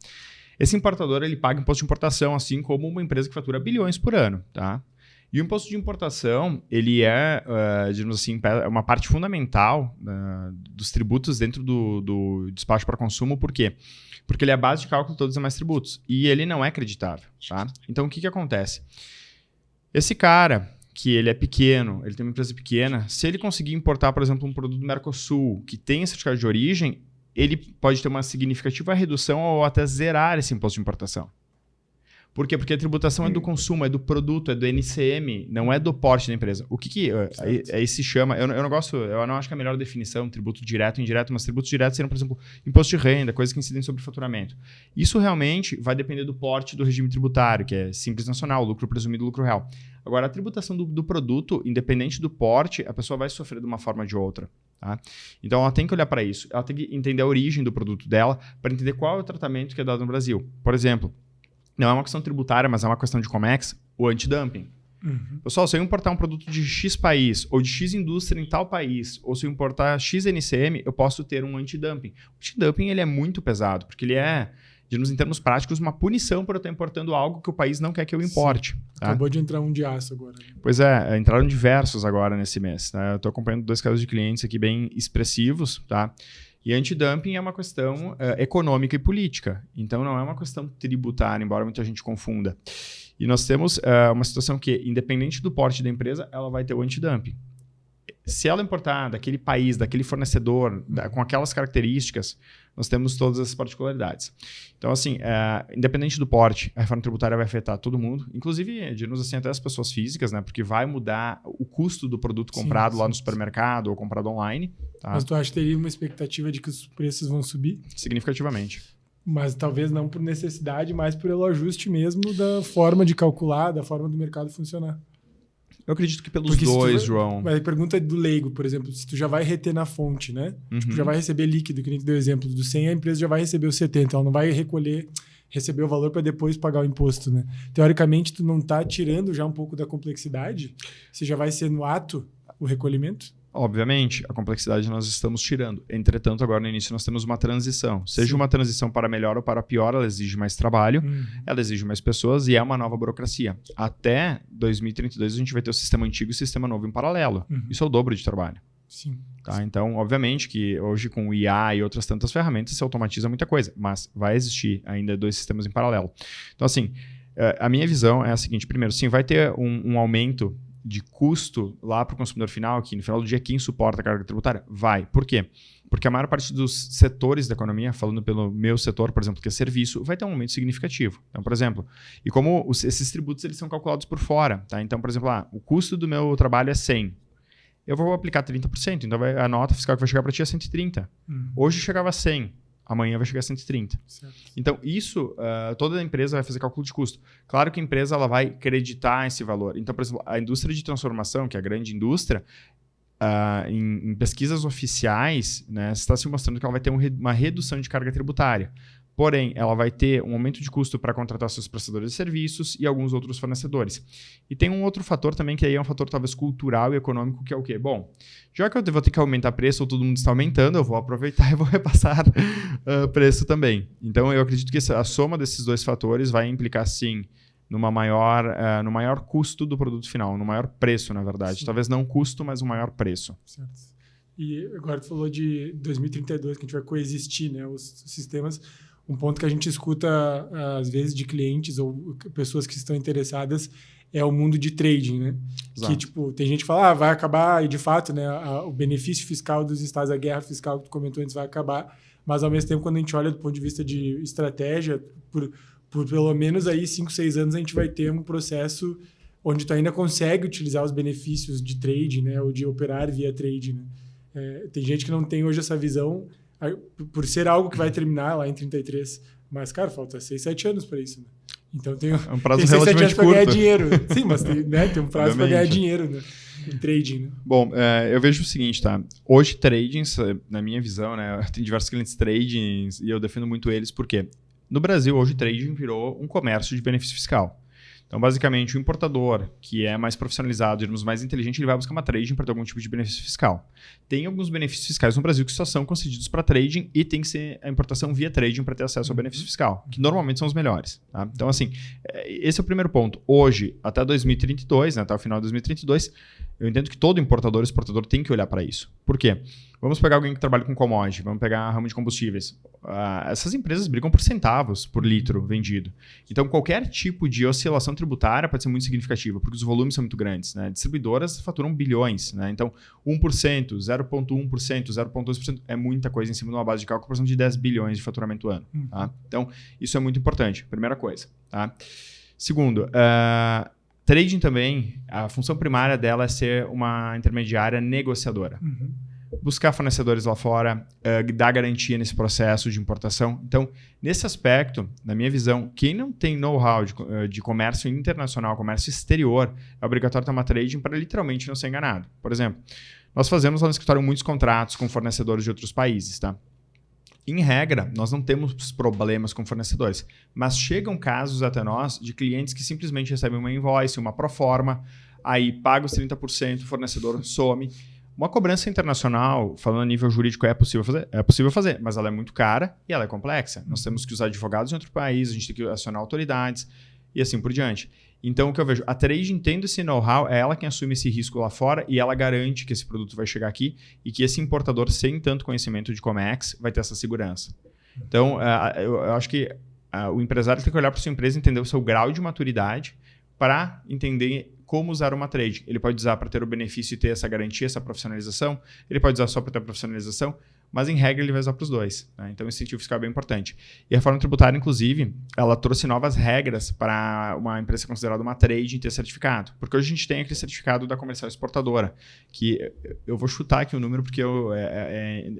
Esse importador, ele paga imposto de importação, assim como uma empresa que fatura bilhões por ano, tá? E o imposto de importação, ele digamos assim, uma parte fundamental dos tributos dentro do despacho para consumo. Por quê? Porque ele é a base de cálculo de todos os demais tributos. E ele não é creditável, tá? Então, o que acontece? Esse cara, que ele é pequeno, ele tem uma empresa pequena, se ele conseguir importar, por exemplo, um produto do Mercosul que tem certificado de origem, ele pode ter uma significativa redução ou até zerar esse imposto de importação. Por quê? Porque a tributação é do consumo, é do produto, é do NCM, não é do porte da empresa. O que aí se chama... Eu não gosto, eu não acho que é a melhor definição, tributo direto e indireto, mas tributos diretos seriam, por exemplo, imposto de renda, coisas que incidem sobre faturamento. Isso realmente vai depender do porte do regime tributário, que é Simples Nacional, lucro presumido, lucro real. Agora, a tributação do produto, independente do porte, a pessoa vai sofrer de uma forma ou de outra. Tá? Então, ela tem que olhar para isso. Ela tem que entender a origem do produto dela para entender qual é o tratamento que é dado no Brasil. Por exemplo, não é uma questão tributária, mas é uma questão de Comex, o antidumping. Pessoal, se eu importar um produto de X país, ou de X indústria em tal país, ou se eu importar X NCM, eu posso ter um antidumping. O antidumping ele é muito pesado, porque ele é, digamos, em termos práticos, uma punição por eu estar importando algo que o país não quer que eu importe. Tá? Acabou de entrar um de aço agora. Pois é, entraram diversos agora nesse mês. Tá? Eu estou acompanhando 2 casos de clientes aqui bem expressivos, tá? E antidumping é uma questão econômica e política. Então, não é uma questão tributária, embora muita gente confunda. E nós temos uma situação que, independente do porte da empresa, ela vai ter o antidumping. Se ela importar daquele país, daquele fornecedor, com aquelas características, nós temos todas essas particularidades. Então, assim, independente do porte, a reforma tributária vai afetar todo mundo, inclusive, digamos assim, até as pessoas físicas, né? Porque vai mudar o custo do produto comprado lá no supermercado ou comprado online. Tá? Mas tu acha que teria uma expectativa de que os preços vão subir? Significativamente. Mas talvez não por necessidade, mas pelo ajuste mesmo da forma de calcular, da forma do mercado funcionar. Eu acredito que pelos dois, João. Mas a pergunta do leigo, por exemplo, se tu já vai reter na fonte, né? Tipo, já vai receber líquido, que nem tu deu exemplo, do 100 a empresa já vai receber os 70, ela não vai receber o valor para depois pagar o imposto, né? Teoricamente, tu não tá tirando já um pouco da complexidade? Se já vai ser no ato o recolhimento? Obviamente, a complexidade nós estamos tirando. Entretanto, agora no início nós temos uma transição. Seja uma transição para melhor ou para pior, ela exige mais trabalho, ela exige mais pessoas e é uma nova burocracia. Até 2032 a gente vai ter o sistema antigo e o sistema novo em paralelo. Isso é o dobro de trabalho. Sim. Tá? Então, obviamente que hoje com o IA e outras tantas ferramentas se automatiza muita coisa, mas vai existir ainda 2 sistemas em paralelo. Então, assim, a minha visão é a seguinte. Primeiro, sim, vai ter um aumento de custo lá para o consumidor final, que no final do dia quem suporta a carga tributária? Vai. Por quê? Porque a maior parte dos setores da economia, falando pelo meu setor, por exemplo, que é serviço, vai ter um aumento significativo. Então, por exemplo, e como esses tributos eles são calculados por fora, tá? Então, por exemplo, o custo do meu trabalho é 100. Eu vou aplicar 30%, então a nota fiscal que vai chegar para ti é 130. Hoje chegava a 100. Amanhã vai chegar a 130. Certo. Então, isso, toda a empresa vai fazer cálculo de custo. Claro que a empresa ela vai creditar esse valor. Então, por exemplo, a indústria de transformação, que é a grande indústria, em pesquisas oficiais, né, está se mostrando que ela vai ter uma redução de carga tributária. Porém, ela vai ter um aumento de custo para contratar seus prestadores de serviços e alguns outros fornecedores. E tem um outro fator também, que aí é um fator talvez cultural e econômico, que é o quê? Bom, já que eu vou ter que aumentar preço ou todo mundo está aumentando, eu vou aproveitar e vou repassar preço também. Então, eu acredito que a soma desses 2 fatores vai implicar, sim, no maior custo do produto final, no maior preço, na verdade. Sim. Talvez não custo, mas um maior preço. Certo. E agora tu falou de 2032, que a gente vai coexistir, né, os sistemas. Um ponto que a gente escuta, às vezes, de clientes ou pessoas que estão interessadas é o mundo de trading, né? Exato. Que, tipo, tem gente que fala, vai acabar, e de fato, né, o benefício fiscal dos estados, a guerra fiscal que tu comentou antes vai acabar, mas, ao mesmo tempo, quando a gente olha do ponto de vista de estratégia, por pelo menos aí 5, 6 anos, a gente vai ter um processo onde tu ainda consegue utilizar os benefícios de trading, né, ou de operar via trading, né? Tem gente que não tem hoje essa visão, por ser algo que vai terminar lá em 33. Mas, cara, falta 6, 7 anos para isso, né? Então tem um prazo tem 6, 7 anos para ganhar curto. dinheiro. Sim, mas tem um prazo para ganhar dinheiro, né? Em trading, né? Bom, eu vejo o seguinte, tá? Hoje, tradings, na minha visão, né? Tem diversos clientes tradings e eu defendo muito eles, porque no Brasil, hoje, trading virou um comércio de benefício fiscal. Então, basicamente, o importador, que é mais profissionalizado, digamos, mais inteligente, ele vai buscar uma trading para ter algum tipo de benefício fiscal. Tem alguns benefícios fiscais no Brasil que só são concedidos para trading e tem que ser a importação via trading para ter acesso ao benefício fiscal, que normalmente são os melhores. Tá? Então, assim, esse é o primeiro ponto. Hoje, até 2032, né, até o final de 2032, eu entendo que todo importador e exportador tem que olhar para isso. Por quê? Vamos pegar alguém que trabalha com commodity, vamos pegar ramo de combustíveis. Essas empresas brigam por centavos por litro vendido. Então, qualquer tipo de oscilação tributária pode ser muito significativa, porque os volumes são muito grandes. Né? Distribuidoras faturam bilhões. Né? Então, 1%, 0,1%, 0,2% é muita coisa em cima de uma base de cálculo, por exemplo, de 10 bilhões de faturamento ano. Tá? Então, isso é muito importante. Primeira coisa. Tá? Segundo, trading também, a função primária dela é ser uma intermediária negociadora. Buscar fornecedores lá fora, dar garantia nesse processo de importação. Então, nesse aspecto, na minha visão, quem não tem know-how de comércio internacional, comércio exterior, é obrigatório tomar trading para literalmente não ser enganado. Por exemplo, nós fazemos lá no escritório muitos contratos com fornecedores de outros países, tá? Em regra, nós não temos problemas com fornecedores, mas chegam casos até nós de clientes que simplesmente recebem uma invoice, uma proforma, aí paga os 30%, o fornecedor some. Uma cobrança internacional, falando a nível jurídico, é possível fazer? É possível fazer, mas ela é muito cara e ela é complexa. Nós temos que usar advogados em outro país, a gente tem que acionar autoridades e assim por diante. Então, o que eu vejo, a trading tendo esse know-how, é ela quem assume esse risco lá fora e ela garante que esse produto vai chegar aqui e que esse importador, sem tanto conhecimento de Comex, vai ter essa segurança. Então, eu acho que o empresário tem que olhar para sua empresa e entender o seu grau de maturidade para entender como usar uma trade. Ele pode usar para ter o benefício e ter essa garantia, essa profissionalização. Ele pode usar só para ter a profissionalização, mas em regra ele vai usar para os dois. Né? Então, o incentivo fiscal é bem importante. E a reforma tributária, inclusive, ela trouxe novas regras para uma empresa considerada uma trade ter certificado. Porque hoje a gente tem aquele certificado da comercial exportadora, que eu vou chutar aqui o número porque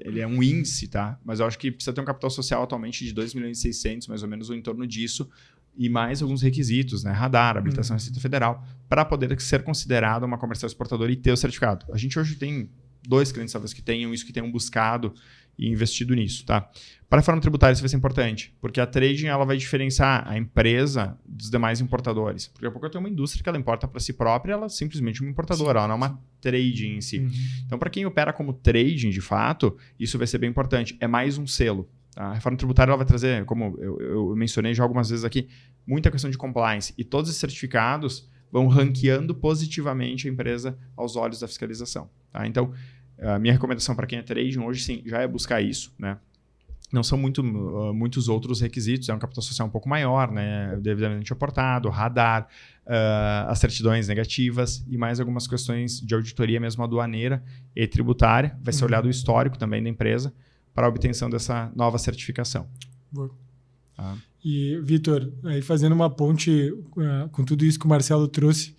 ele é um índice, tá? Mas eu acho que precisa ter um capital social atualmente de 2.600.000, mais ou menos, ou em torno disso, e mais alguns requisitos, né? Radar, habilitação Receita Federal, para poder ser considerado uma comercial exportadora e ter o certificado. A gente hoje tem 2 clientes talvez que tenham isso, que tenham buscado e investido nisso, tá? Para a reforma tributária isso vai ser importante, porque a trading ela vai diferenciar a empresa dos demais importadores. Porque daqui a pouco eu tenho uma indústria que ela importa para si própria, ela é simplesmente uma importadora, ela não é uma trading em si. Então, para quem opera como trading, de fato, isso vai ser bem importante. É mais um selo. A reforma tributária ela vai trazer, como eu mencionei já algumas vezes aqui, muita questão de compliance. E todos esses certificados vão ranqueando positivamente a empresa aos olhos da fiscalização. Tá? Então, a minha recomendação para quem é trading hoje, sim, já é buscar isso. Né? Não são muitos outros requisitos, é um capital social um pouco maior, né? Devidamente aportado, radar, as certidões negativas e mais algumas questões de auditoria mesmo aduaneira e tributária. Vai ser olhado o histórico também da empresa para a obtenção dessa nova certificação. Boa. Tá. E, Vitor, aí fazendo uma ponte com tudo isso que o Marcelo trouxe,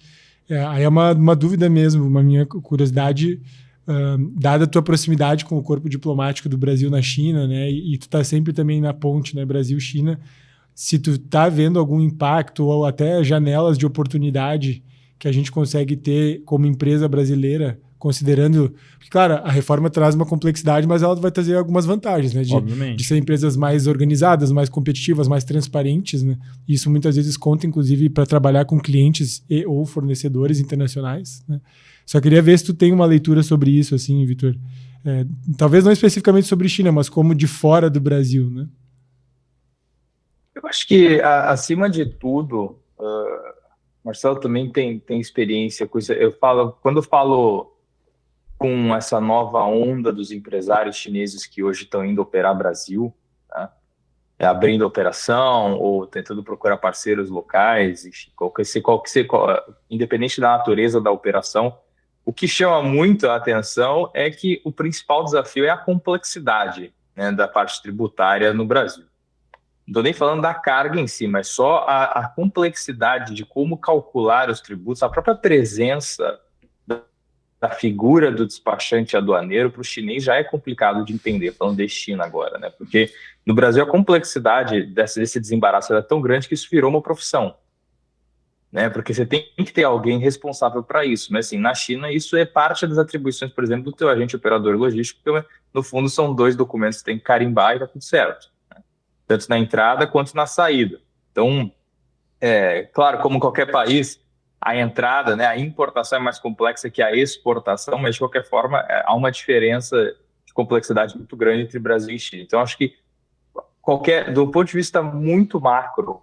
aí é uma dúvida mesmo, uma minha curiosidade, dada a tua proximidade com o corpo diplomático do Brasil na China, né, e tu tá sempre também na ponte, né, Brasil-China, se tu tá vendo algum impacto ou até janelas de oportunidade que a gente consegue ter como empresa brasileira, considerando... Porque, claro, a reforma traz uma complexidade, mas ela vai trazer algumas vantagens, né? De ser empresas mais organizadas, mais competitivas, mais transparentes, né? Isso muitas vezes conta, inclusive, para trabalhar com clientes e ou fornecedores internacionais, né? Só queria ver se tu tem uma leitura sobre isso, assim, Vitor. Talvez não especificamente sobre China, mas como de fora do Brasil, né? Eu acho que, acima de tudo, Marcelo também tem experiência com isso. Quando eu falo com essa nova onda dos empresários chineses que hoje estão indo operar Brasil, tá? Abrindo operação ou tentando procurar parceiros locais, independente da natureza da operação, o que chama muito a atenção é que o principal desafio é a complexidade, né, da parte tributária no Brasil. Não estou nem falando da carga em si, mas só a complexidade de como calcular os tributos, a própria presença da figura do despachante aduaneiro para o chinês já é complicado de entender, falando de China agora, né? Porque no Brasil a complexidade desse desembaraço é tão grande que isso virou uma profissão, né? Porque você tem que ter alguém responsável para isso, mas assim, na China isso é parte das atribuições, por exemplo, do teu agente operador logístico, porque no fundo são 2 documentos que você tem que carimbar e tá tudo certo, né? Tanto na entrada quanto na saída. Então, claro, como qualquer país, a entrada, né, a importação é mais complexa que a exportação, mas de qualquer forma há uma diferença de complexidade muito grande entre Brasil e China. Então acho que do ponto de vista muito macro,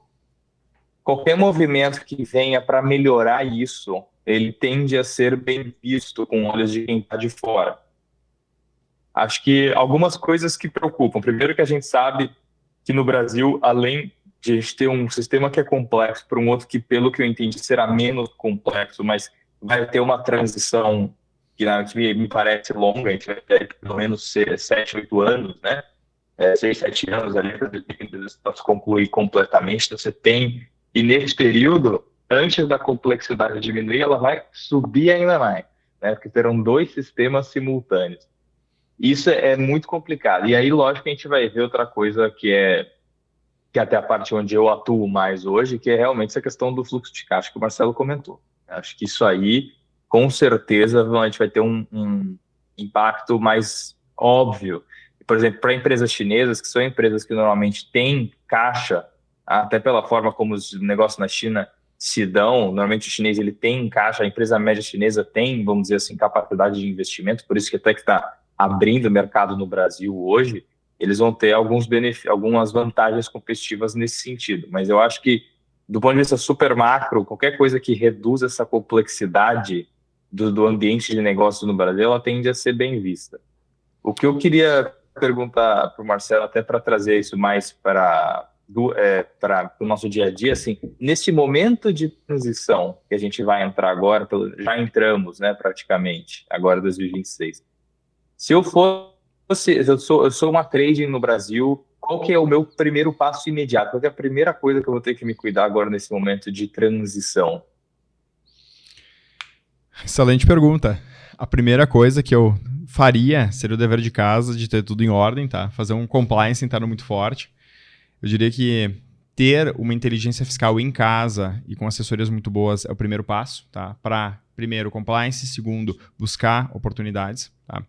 qualquer movimento que venha para melhorar isso, ele tende a ser bem visto com olhos de quem está de fora. Acho que algumas coisas que preocupam. Primeiro que a gente sabe que no Brasil, além de a gente ter um sistema que é complexo para um outro que, pelo que eu entendi, será menos complexo, mas vai ter uma transição que me parece longa, a gente vai ter pelo menos 7, 8 anos, né? 6, 7 anos ali para se concluir completamente. Então, você tem E nesse período, antes da complexidade diminuir, ela vai subir ainda mais, né? Porque terão 2 sistemas simultâneos. Isso é muito complicado. E aí, lógico, a gente vai ver outra coisa que é até a parte onde eu atuo mais hoje, que é realmente essa questão do fluxo de caixa que o Marcelo comentou. Acho que isso aí, com certeza, a gente vai ter um impacto mais óbvio. Por exemplo, para empresas chinesas, que são empresas que normalmente têm caixa, até pela forma como os negócios na China se dão, normalmente o chinês ele tem caixa, a empresa média chinesa tem, vamos dizer assim, capacidade de investimento, por isso que até que está abrindo o mercado no Brasil hoje, eles vão ter algumas vantagens competitivas nesse sentido. Mas eu acho que, do ponto de vista super macro, qualquer coisa que reduza essa complexidade do ambiente de negócios no Brasil, ela tende a ser bem vista. O que eu queria perguntar para o Marcelo, até para trazer isso mais para o nosso dia a dia, assim, nesse momento de transição que a gente vai entrar agora, já entramos, né, praticamente, agora 2026. Se eu sou uma trading no Brasil, qual que é o meu primeiro passo imediato? Qual que é a primeira coisa que eu vou ter que me cuidar agora nesse momento de transição? Excelente pergunta. A primeira coisa que eu faria seria o dever de casa de ter tudo em ordem, tá? Fazer um compliance interno muito forte. Eu diria que ter uma inteligência fiscal em casa e com assessorias muito boas é o primeiro passo, tá? Para, primeiro, compliance, segundo, buscar oportunidades, tá?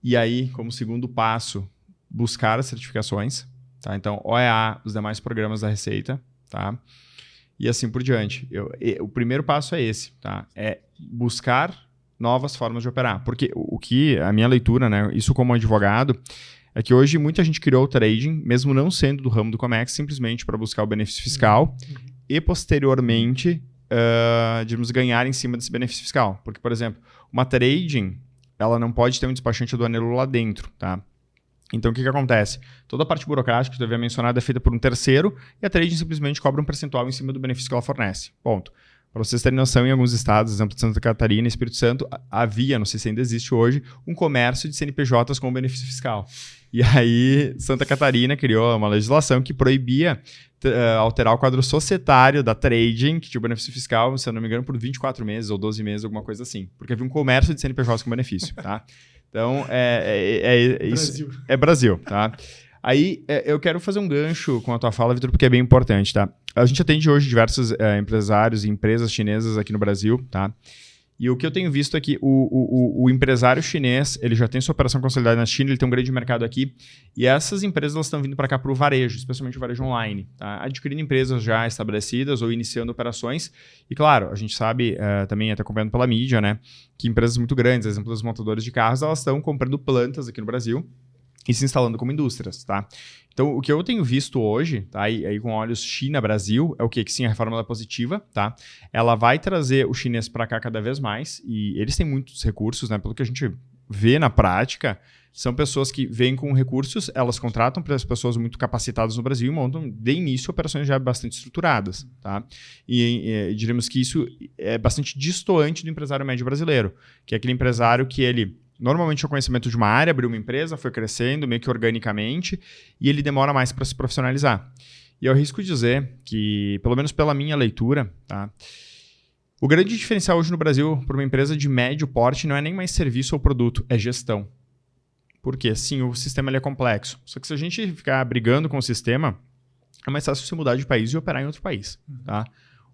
E aí, como segundo passo, buscar as certificações, tá? Então, OEA, os demais programas da Receita, tá? E assim por diante. O primeiro passo é esse, tá? É buscar novas formas de operar. Porque o que a minha leitura, né? Isso como advogado, é que hoje muita gente criou o trading, mesmo não sendo do ramo do Comex, simplesmente para buscar o benefício fiscal e posteriormente, digamos, ganhar em cima desse benefício fiscal. Porque, por exemplo, uma trading, ela não pode ter um despachante aduaneiro lá dentro, tá? Então, o que acontece? Toda a parte burocrática que eu havia mencionado é feita por um terceiro e a trading simplesmente cobra um percentual em cima do benefício que ela fornece. Ponto. Para vocês terem noção, em alguns estados, exemplo de Santa Catarina e Espírito Santo, havia, não sei se ainda existe hoje, um comércio de CNPJs com benefício fiscal. E aí, Santa Catarina criou uma legislação que proibia alterar o quadro societário da trading, que tinha o benefício fiscal, se eu não me engano, por 24 meses ou 12 meses, alguma coisa assim. Porque havia um comércio de CNPJs com benefício, tá? Então, isso é Brasil, tá? Aí, eu quero fazer um gancho com a tua fala, Vitor, porque é bem importante, tá? A gente atende hoje diversos empresários e empresas chinesas aqui no Brasil, tá? E o que eu tenho visto é que o empresário chinês, ele já tem sua operação consolidada na China, ele tem um grande mercado aqui, e essas empresas elas estão vindo para cá para o varejo, especialmente o varejo online, tá? Adquirindo empresas já estabelecidas ou iniciando operações. E claro, a gente sabe, também até acompanhando pela mídia, né, que empresas muito grandes, exemplo, os montadores de carros, elas estão comprando plantas aqui no Brasil e se instalando como indústrias, tá? Então, o que eu tenho visto hoje, tá? E aí com olhos China-Brasil, é o quê? Que sim, a reforma é positiva, tá? Ela vai trazer o chinês para cá cada vez mais, e eles têm muitos recursos, né? Pelo que a gente vê na prática, são pessoas que vêm com recursos, elas contratam para as pessoas muito capacitadas no Brasil e montam, de início, operações já bastante estruturadas, tá? E diríamos que isso é bastante distoante do empresário médio brasileiro, que é aquele empresário que ele normalmente o conhecimento de uma área, abriu uma empresa, foi crescendo meio que organicamente e ele demora mais para se profissionalizar. E eu arrisco dizer que, pelo menos pela minha leitura, tá, o grande diferencial hoje no Brasil para uma empresa de médio porte não é nem mais serviço ou produto, é gestão. Porque, sim, o sistema ele é complexo. Só que se a gente ficar brigando com o sistema, é mais fácil você mudar de país e operar em outro país, tá?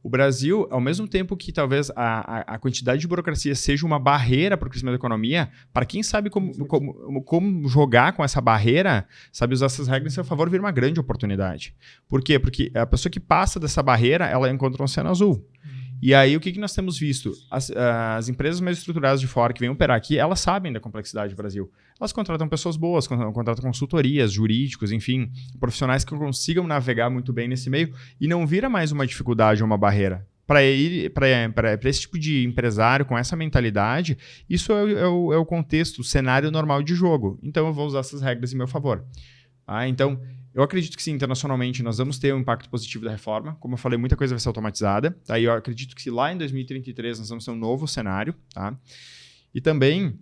O Brasil, ao mesmo tempo que talvez a quantidade de burocracia seja uma barreira para o crescimento da economia, para quem sabe como jogar com essa barreira, sabe usar essas regras em seu favor, vira uma grande oportunidade. Por quê? Porque a pessoa que passa dessa barreira, ela encontra um oceano azul. E aí, o que nós temos visto? As empresas mais estruturadas de fora que vêm operar aqui, elas sabem da complexidade do Brasil. Elas contratam pessoas boas, contratam consultorias, jurídicos, enfim, profissionais que consigam navegar muito bem nesse meio e não vira mais uma dificuldade ou uma barreira. Para esse tipo de empresário com essa mentalidade, isso é o contexto, o cenário normal de jogo. Então, eu vou usar essas regras em meu favor. Então, eu acredito que sim, internacionalmente nós vamos ter um impacto positivo da reforma. Como eu falei, muita coisa vai ser automatizada. Tá? E eu acredito que lá em 2033 nós vamos ter um novo cenário. Tá? E também,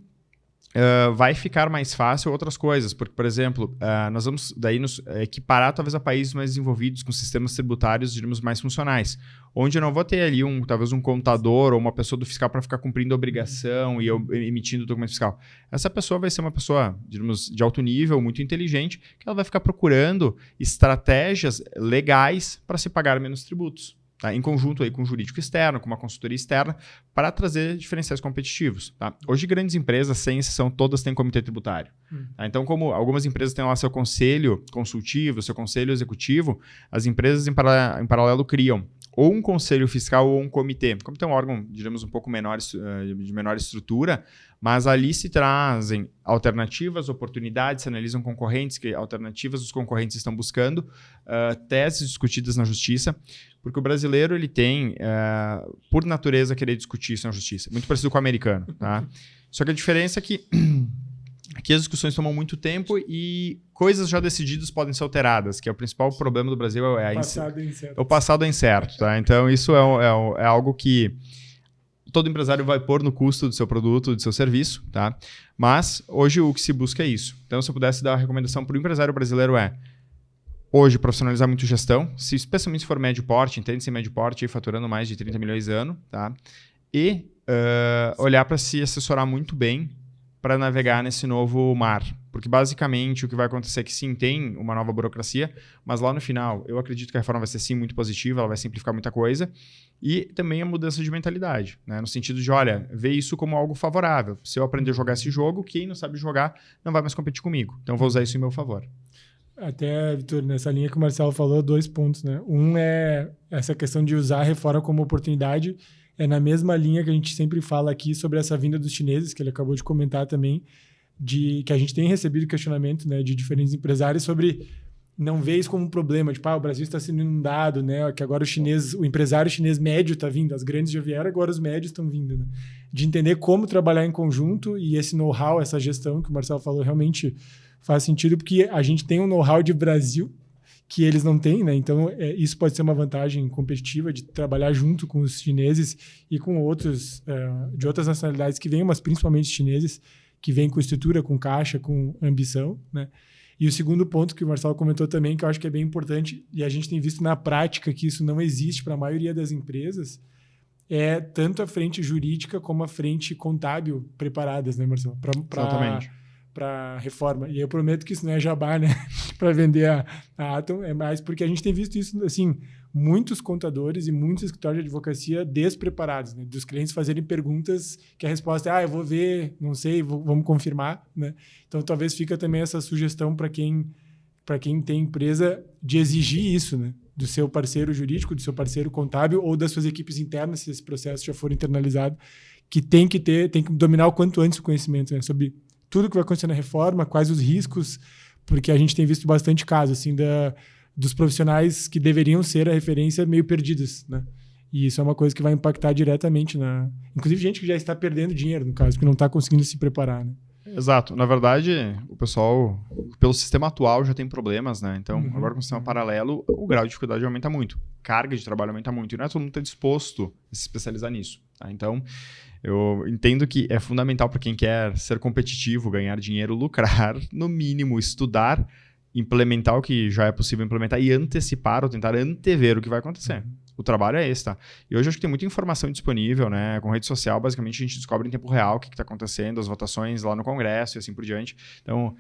vai ficar mais fácil outras coisas, porque, por exemplo, nós vamos daí nos equiparar talvez a países mais desenvolvidos com sistemas tributários, diríamos, mais funcionais, onde eu não vou ter ali talvez um contador ou uma pessoa do fiscal para ficar cumprindo a obrigação e emitindo documento fiscal. Essa pessoa vai ser uma pessoa, diríamos, de alto nível, muito inteligente, que ela vai ficar procurando estratégias legais para se pagar menos tributos. Tá? Em conjunto aí com o jurídico externo, com uma consultoria externa, para trazer diferenciais competitivos. Tá? Hoje, grandes empresas, sem exceção, todas têm comitê tributário. Tá? Então, como algumas empresas têm lá seu conselho consultivo, seu conselho executivo, as empresas em paralelo criam ou um conselho fiscal ou um comitê. O comitê é um órgão, diríamos, um pouco menor, de menor estrutura, mas ali se trazem alternativas, oportunidades, se analisam concorrentes, que alternativas os concorrentes estão buscando, teses discutidas na justiça, porque o brasileiro ele tem, por natureza, querer discutir isso na justiça. Muito parecido com o americano. Tá? Só que a diferença é que aqui as discussões tomam muito tempo e coisas já decididas podem ser alteradas, que é o principal problema do Brasil, o passado é incerto. Tá? Então, isso é algo que todo empresário vai pôr no custo do seu produto, do seu serviço. Tá? Mas, hoje, o que se busca é isso. Então, se eu pudesse dar a recomendação para o empresário brasileiro hoje, profissionalizar muito gestão, especialmente se for médio porte, entende-se médio porte, faturando mais de 30 milhões ano, tá? E olhar para se assessorar muito bem para navegar nesse novo mar. Porque, basicamente, o que vai acontecer é que, sim, tem uma nova burocracia, mas lá no final, eu acredito que a reforma vai ser, sim, muito positiva, ela vai simplificar muita coisa, e também a mudança de mentalidade, né? No sentido de, olha, ver isso como algo favorável. Se eu aprender a jogar esse jogo, quem não sabe jogar não vai mais competir comigo. Então, vou usar isso em meu favor. Até, Vitor, nessa linha que o Marcelo falou, 2 pontos, né? Um é essa questão de usar a reforma como oportunidade, é na mesma linha que a gente sempre fala aqui sobre essa vinda dos chineses, que ele acabou de comentar também, que a gente tem recebido questionamento, né, de diferentes empresários sobre não ver isso como um problema, tipo, o Brasil está sendo inundado, né, que agora o empresário chinês médio está vindo, as grandes já vieram, agora os médios estão vindo, né? De entender como trabalhar em conjunto e esse know-how, essa gestão que o Marcelo falou, realmente faz sentido, porque a gente tem um know-how de Brasil que eles não têm, né? Então, isso pode ser uma vantagem competitiva de trabalhar junto com os chineses e com outros, de outras nacionalidades que vêm, mas principalmente chineses, que vêm com estrutura, com caixa, com ambição, né? E o segundo ponto que o Marcelo comentou também, que eu acho que é bem importante, e a gente tem visto na prática que isso não existe para a maioria das empresas, é tanto a frente jurídica como a frente contábil preparadas, né, Marcelo? Exatamente. Para reforma. E eu prometo que isso não é jabá, né? Para vender a Atom, é mais porque a gente tem visto isso, assim, muitos contadores e muitos escritórios de advocacia despreparados, né? Dos clientes fazerem perguntas que a resposta é, eu vou ver, não sei, vamos confirmar, né? Então, talvez fica também essa sugestão para quem tem empresa de exigir isso, né? Do seu parceiro jurídico, do seu parceiro contábil ou das suas equipes internas, se esse processo já for internalizado, que tem que dominar o quanto antes o conhecimento, né? Sobre tudo que vai acontecer na reforma, quais os riscos, porque a gente tem visto bastante casos assim, dos profissionais que deveriam ser a referência meio perdidos, né? E isso é uma coisa que vai impactar diretamente inclusive gente que já está perdendo dinheiro, no caso, que não está conseguindo se preparar, né? Exato. Na verdade, o pessoal, pelo sistema atual, já tem problemas, né? Então, agora com o sistema paralelo, o grau de dificuldade aumenta muito. Carga de trabalho aumenta muito. E não é todo mundo que está disposto a se especializar nisso. Tá? Então, eu entendo que é fundamental para quem quer ser competitivo, ganhar dinheiro, lucrar, no mínimo, estudar, implementar o que já é possível implementar e antecipar ou tentar antever o que vai acontecer. O trabalho é esse, tá? E hoje acho que tem muita informação disponível, né? Com rede social, basicamente, a gente descobre em tempo real o que está acontecendo, as votações lá no Congresso e assim por diante. Então,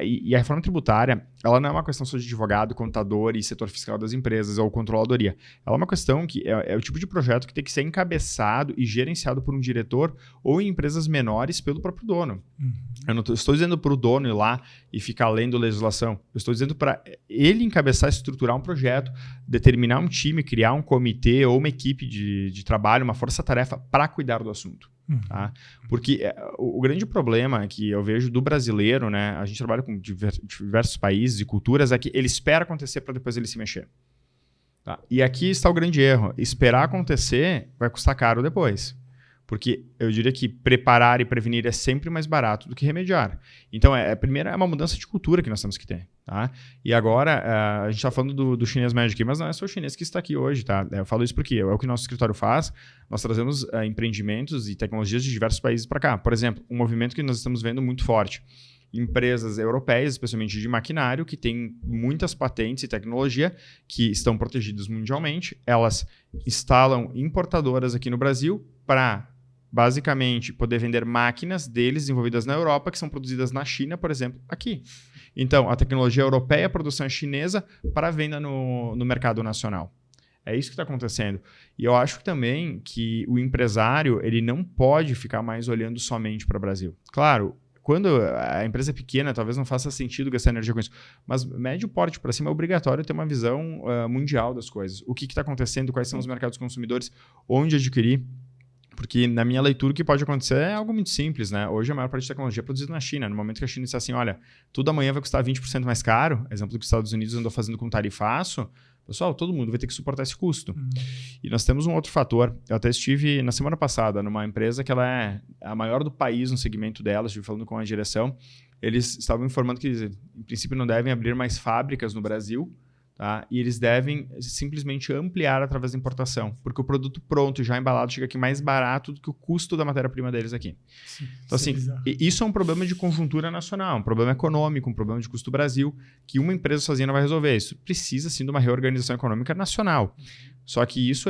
e a reforma tributária, ela não é uma questão só de advogado, contador e setor fiscal das empresas ou controladoria. Ela é uma questão que é o tipo de projeto que tem que ser encabeçado e gerenciado por um diretor ou em empresas menores pelo próprio dono. Eu não estou dizendo para o dono ir lá e ficar lendo legislação. Eu estou dizendo para ele encabeçar, estruturar um projeto, determinar um time, criar um comitê ou uma equipe de trabalho, uma força-tarefa para cuidar do assunto. Tá? Porque o grande problema que eu vejo do brasileiro, né, a gente trabalha com diversos países e culturas, é que ele espera acontecer para depois ele se mexer. Tá? E aqui está o grande erro. Esperar acontecer vai custar caro depois. Porque eu diria que preparar e prevenir é sempre mais barato do que remediar. Então, primeiro é uma mudança de cultura que nós temos que ter. Tá? E agora, a gente está falando do chinês médio aqui, mas não é só o chinês que está aqui hoje. Tá? Eu falo isso porque é o que o nosso escritório faz. Nós trazemos empreendimentos e tecnologias de diversos países para cá. Por exemplo, um movimento que nós estamos vendo muito forte. Empresas europeias, especialmente de maquinário, que têm muitas patentes e tecnologia que estão protegidas mundialmente. Elas instalam importadoras aqui no Brasil para, basicamente, poder vender máquinas deles desenvolvidas na Europa, que são produzidas na China, por exemplo, aqui. Então, a tecnologia europeia, a produção chinesa, para venda no mercado nacional. É isso que está acontecendo. E eu acho também que o empresário ele não pode ficar mais olhando somente para o Brasil. Claro, quando a empresa é pequena, talvez não faça sentido gastar energia com isso. Mas médio porte para cima é obrigatório ter uma visão mundial das coisas. O que está acontecendo, quais são os mercados consumidores, onde adquirir. Porque na minha leitura o que pode acontecer é algo muito simples, né? Hoje a maior parte da tecnologia é produzida na China. No momento que a China disser assim, olha, tudo amanhã vai custar 20% mais caro, exemplo do que os Estados Unidos andou fazendo com tarifaço, pessoal, todo mundo vai ter que suportar esse custo. E nós temos um outro fator. Eu até estive na semana passada numa empresa que ela é a maior do país no segmento dela, estive falando com a direção. Eles estavam informando que, em princípio, não devem abrir mais fábricas no Brasil, tá? E eles devem simplesmente ampliar através da importação, porque o produto pronto, já embalado, chega aqui mais barato do que o custo da matéria-prima deles aqui. Sim, então, assim, isso é um problema de conjuntura nacional, um problema econômico, um problema de custo Brasil, que uma empresa sozinha não vai resolver. Isso precisa, sim, de uma reorganização econômica nacional. Só que isso,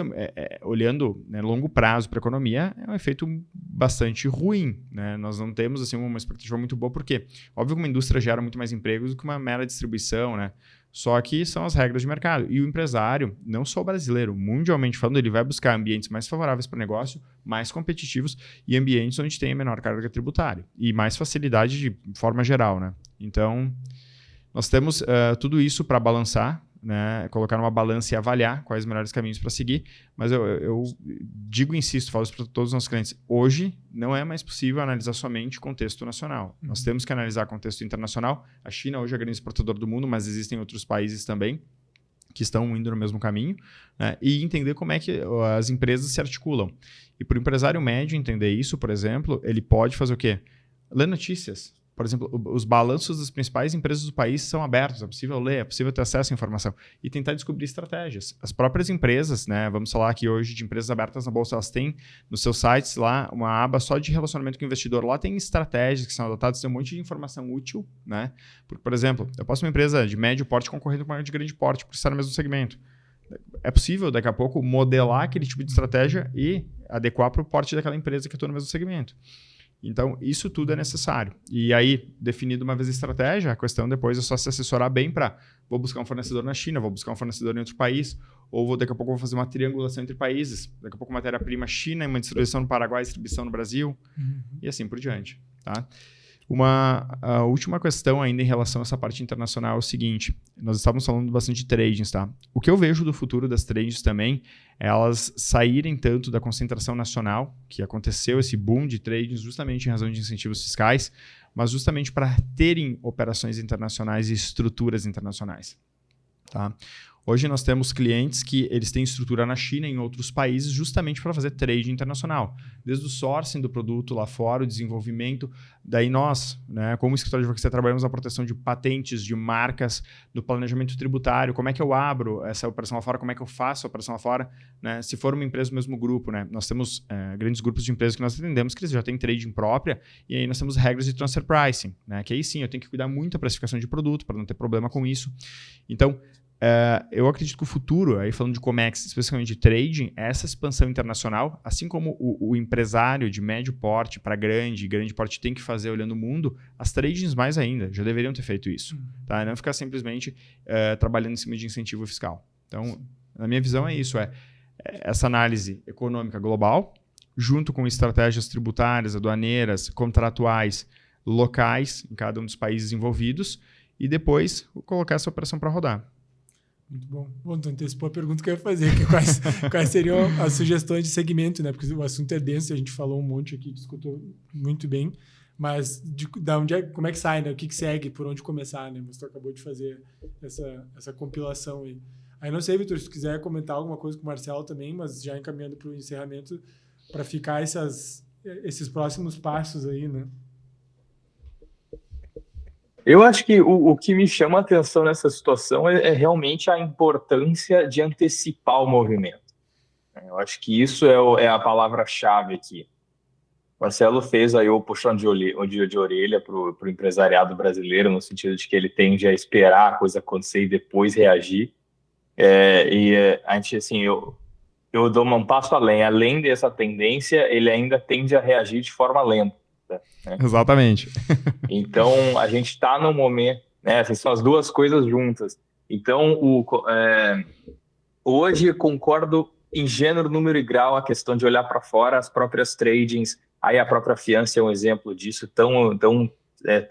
olhando a longo prazo para a economia, é um efeito bastante ruim, né? Nós não temos assim, uma expectativa muito boa, porque óbvio que uma indústria gera muito mais empregos do que uma mera distribuição, né? Só que são as regras de mercado. E o empresário, não só o brasileiro, mundialmente falando, ele vai buscar ambientes mais favoráveis para o negócio, mais competitivos e ambientes onde tem a menor carga tributária e mais facilidade de forma geral, né? Então, nós temos tudo isso para balançar, né? Colocar numa balança e avaliar quais os melhores caminhos para seguir. Mas eu digo e insisto, falo isso para todos os nossos clientes. Hoje não é mais possível analisar somente contexto nacional. Nós temos que analisar contexto internacional. A China hoje é a grande exportadora do mundo, mas existem outros países também que estão indo no mesmo caminho, né? E entender como é que as empresas se articulam. E para o empresário médio entender isso, por exemplo, ele pode fazer o quê? Ler notícias. Por exemplo, os balanços das principais empresas do país são abertos, é possível ler, é possível ter acesso à informação e tentar descobrir estratégias. As próprias empresas, né, vamos falar aqui hoje de empresas abertas na Bolsa, elas têm nos seus sites lá uma aba só de relacionamento com o investidor. Lá tem estratégias que são adotadas, tem um monte de informação útil, né? Porque, por exemplo, eu posso uma empresa de médio porte concorrendo com uma de grande porte, por estar no mesmo segmento. É possível, daqui a pouco, modelar aquele tipo de estratégia e adequar para o porte daquela empresa que atua no mesmo segmento. Então, isso tudo é necessário. E aí, definido uma vez a estratégia, a questão depois é só se assessorar bem para vou buscar um fornecedor na China, vou buscar um fornecedor em outro país, ou daqui a pouco vou fazer uma triangulação entre países. Daqui a pouco matéria-prima China, uma distribuição no Paraguai, distribuição no Brasil, e assim por diante. Tá? A última questão ainda em relação a essa parte internacional é o seguinte, nós estávamos falando bastante de tradings, tá? O que eu vejo do futuro das tradings também é elas saírem tanto da concentração nacional, que aconteceu esse boom de tradings justamente em razão de incentivos fiscais, mas justamente para terem operações internacionais e estruturas internacionais, tá? Hoje nós temos clientes que eles têm estrutura na China e em outros países justamente para fazer trade internacional. Desde o sourcing do produto lá fora, o desenvolvimento. Daí nós, né, como escritório de advocacia, trabalhamos na proteção de patentes, de marcas, do planejamento tributário. Como é que eu abro essa operação lá fora? Como é que eu faço a operação lá fora? Né? Se for uma empresa do mesmo grupo, né? Nós temos grandes grupos de empresas que nós atendemos que eles já têm trading própria e aí nós temos regras de transfer pricing, né? Que aí sim, eu tenho que cuidar muito da precificação de produto para não ter problema com isso. Então, eu acredito que o futuro, aí falando de Comex, especificamente de trading, é essa expansão internacional, assim como o empresário de médio porte para grande porte tem que fazer olhando o mundo, as tradings mais ainda, já deveriam ter feito isso. Tá? Não ficar simplesmente trabalhando em cima de incentivo fiscal. Então, na minha visão é isso, essa análise econômica global, junto com estratégias tributárias, aduaneiras, contratuais, locais, em cada um dos países envolvidos, e depois colocar essa operação para rodar. Muito bom. Bom, tu antecipou a pergunta que eu ia fazer, que quais seriam as sugestões de segmento, né? Porque o assunto é denso, a gente falou um monte aqui, discutiu muito bem, mas da onde como é que sai, né? O que segue, por onde começar, né? Mas tu acabou de fazer essa compilação aí. Aí não sei, Vitor, se tu quiser comentar alguma coisa com o Marcelo também, mas já encaminhando para o encerramento, para ficar esses próximos passos aí, né? Eu acho que o que me chama a atenção nessa situação é realmente a importância de antecipar o movimento. Eu acho que isso é a palavra-chave aqui. Marcelo fez aí o puxão de orelha para o empresariado brasileiro, no sentido de que ele tende a esperar a coisa acontecer e depois reagir. A gente, assim, eu dou um passo além dessa tendência, ele ainda tende a reagir de forma lenta. Né? Exatamente. Então, a gente está num momento, né, assim, são as duas coisas juntas. Então, hoje concordo em gênero, número e grau a questão de olhar para fora, as próprias tradings, aí a própria Fiança é um exemplo disso, estão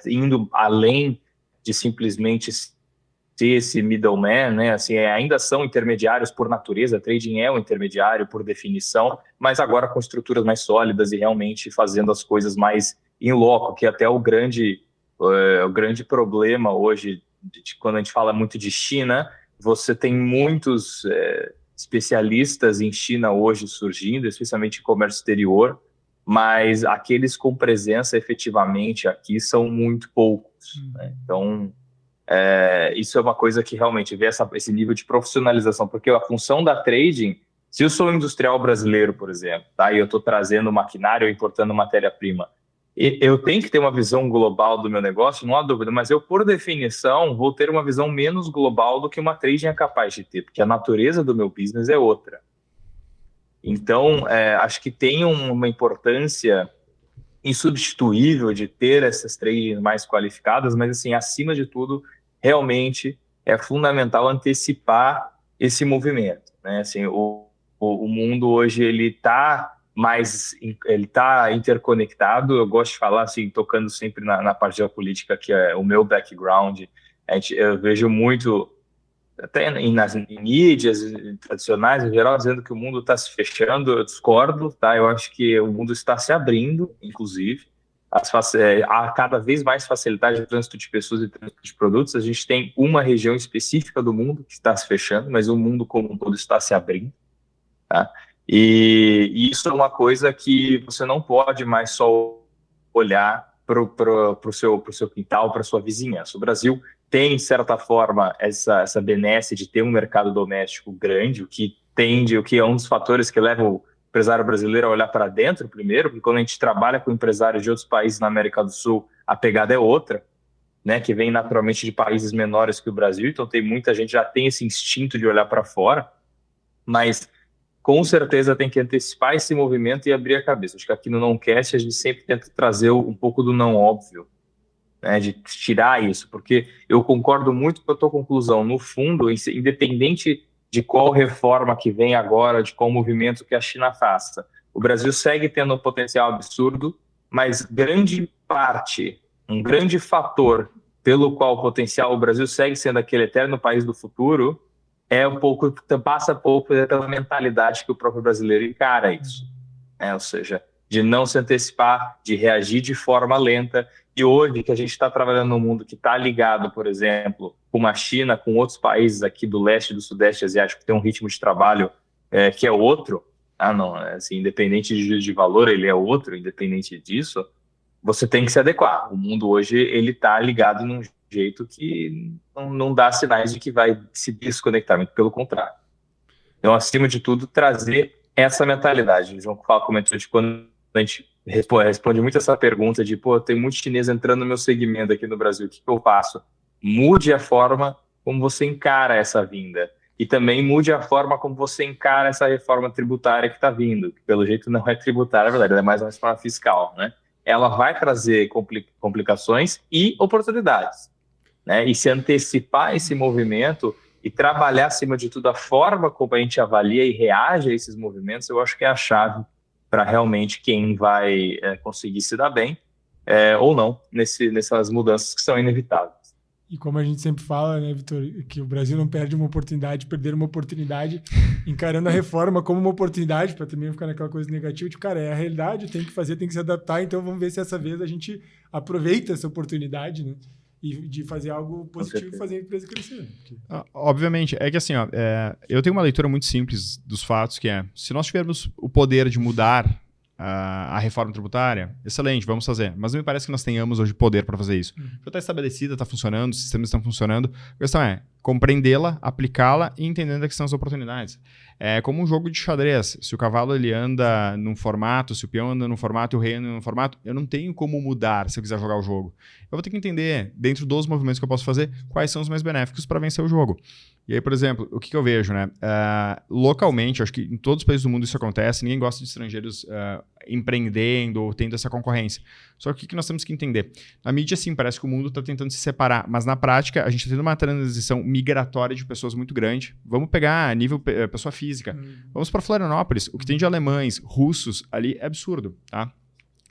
indo além de simplesmente ser esse middleman, né? Assim, ainda são intermediários por natureza, trading é um intermediário por definição, mas agora com estruturas mais sólidas e realmente fazendo as coisas mais in loco, que até o grande problema hoje, quando a gente fala muito de China, você tem muitos especialistas em China hoje surgindo, especialmente em comércio exterior, mas aqueles com presença efetivamente aqui são muito poucos. Né? Então, isso é uma coisa que realmente vê esse nível de profissionalização, porque a função da trading, se eu sou um industrial brasileiro, por exemplo, tá, e eu estou trazendo maquinário ou importando matéria-prima, eu tenho que ter uma visão global do meu negócio, não há dúvida, mas eu, por definição, vou ter uma visão menos global do que uma trading é capaz de ter, porque a natureza do meu business é outra. Então, acho que tem uma importância insubstituível de ter essas tradings mais qualificadas, mas, assim, acima de tudo, realmente é fundamental antecipar esse movimento. Né? Assim, o mundo hoje ele está interconectado. Eu gosto de falar, assim, tocando sempre na parte geopolítica, que é o meu background. Eu vejo muito, até em mídias tradicionais, em geral, dizendo que o mundo está se fechando. Eu discordo, tá? Eu acho que o mundo está se abrindo, inclusive. Há cada vez mais facilidade de trânsito de pessoas e trânsito de produtos. A gente tem uma região específica do mundo que está se fechando, mas o mundo como um todo está se abrindo. Tá? E isso é uma coisa que você não pode mais só olhar para o seu quintal, para a sua vizinhança. O Brasil tem, de certa forma, essa benesse de ter um mercado doméstico grande, o que é um dos fatores que leva o empresário brasileiro a olhar para dentro primeiro, porque quando a gente trabalha com empresários de outros países na América do Sul, a pegada é outra, né, que vem naturalmente de países menores que o Brasil, então muita gente já tem esse instinto de olhar para fora, mas com certeza tem que antecipar esse movimento e abrir a cabeça. Acho que aqui no Noncast a gente sempre tenta trazer um pouco do não óbvio, né, de tirar isso, porque eu concordo muito com a tua conclusão. No fundo, independente de qual reforma que vem agora, de qual movimento que a China faça, o Brasil segue tendo um potencial absurdo, mas grande parte, um grande fator pelo qual o potencial, o Brasil segue sendo aquele eterno país do futuro, passa pouco pela mentalidade que o próprio brasileiro encara isso. Ou seja, de não se antecipar, de reagir de forma lenta. E hoje, que a gente está trabalhando num mundo que está ligado, por exemplo, com a China, com outros países aqui do leste e do sudeste asiático, que tem um ritmo de trabalho que é outro, assim, independente de juízo de valor, ele é outro, independente disso, você tem que se adequar. O mundo hoje ele está ligado num jeito que não dá sinais de que vai se desconectar, muito pelo contrário. Então, acima de tudo, trazer essa mentalidade. O João comentou de quando a gente responde muito essa pergunta de, tem muito chinês entrando no meu segmento aqui no Brasil, o que eu faço? Mude a forma como você encara essa vinda. E também mude a forma como você encara essa reforma tributária que está vindo, que pelo jeito não é tributária, na verdade, ela é mais uma reforma fiscal, né? Ela vai trazer complicações e oportunidades, né? E se antecipar esse movimento e trabalhar, acima de tudo, a forma como a gente avalia e reage a esses movimentos, eu acho que é a chave para realmente quem vai conseguir se dar bem ou não nessas mudanças que são inevitáveis. E como a gente sempre fala, né, Vitor, que o Brasil não perde uma oportunidade, perder uma oportunidade, encarando a reforma como uma oportunidade, para também ficar naquela coisa negativa de, cara, é a realidade, tem que fazer, tem que se adaptar, então vamos ver se essa vez a gente aproveita essa oportunidade, né? E de fazer algo positivo e fazer a empresa crescer. Obviamente, é que assim, eu tenho uma leitura muito simples dos fatos, que se nós tivermos o poder de mudar a reforma tributária? Excelente, vamos fazer. Mas não me parece que nós tenhamos hoje poder para fazer isso. Já está estabelecida, está funcionando, os sistemas estão funcionando. A questão é compreendê-la, aplicá-la e entendendo que são as oportunidades. É como um jogo de xadrez. Se o cavalo ele anda num formato, se o peão anda num formato e o rei anda num formato, eu não tenho como mudar se eu quiser jogar o jogo. Eu vou ter que entender, dentro dos movimentos que eu posso fazer, quais são os mais benéficos para vencer o jogo. E aí, por exemplo, o que eu vejo, né? Localmente, acho que em todos os países do mundo isso acontece, ninguém gosta de estrangeiros empreendendo ou tendo essa concorrência. Só que o que nós temos que entender? Na mídia, sim, parece que o mundo está tentando se separar, mas na prática, a gente está tendo uma transição migratória de pessoas muito grande. Vamos pegar nível pessoa física. Vamos para Florianópolis. O que tem de alemães, russos ali é absurdo, tá?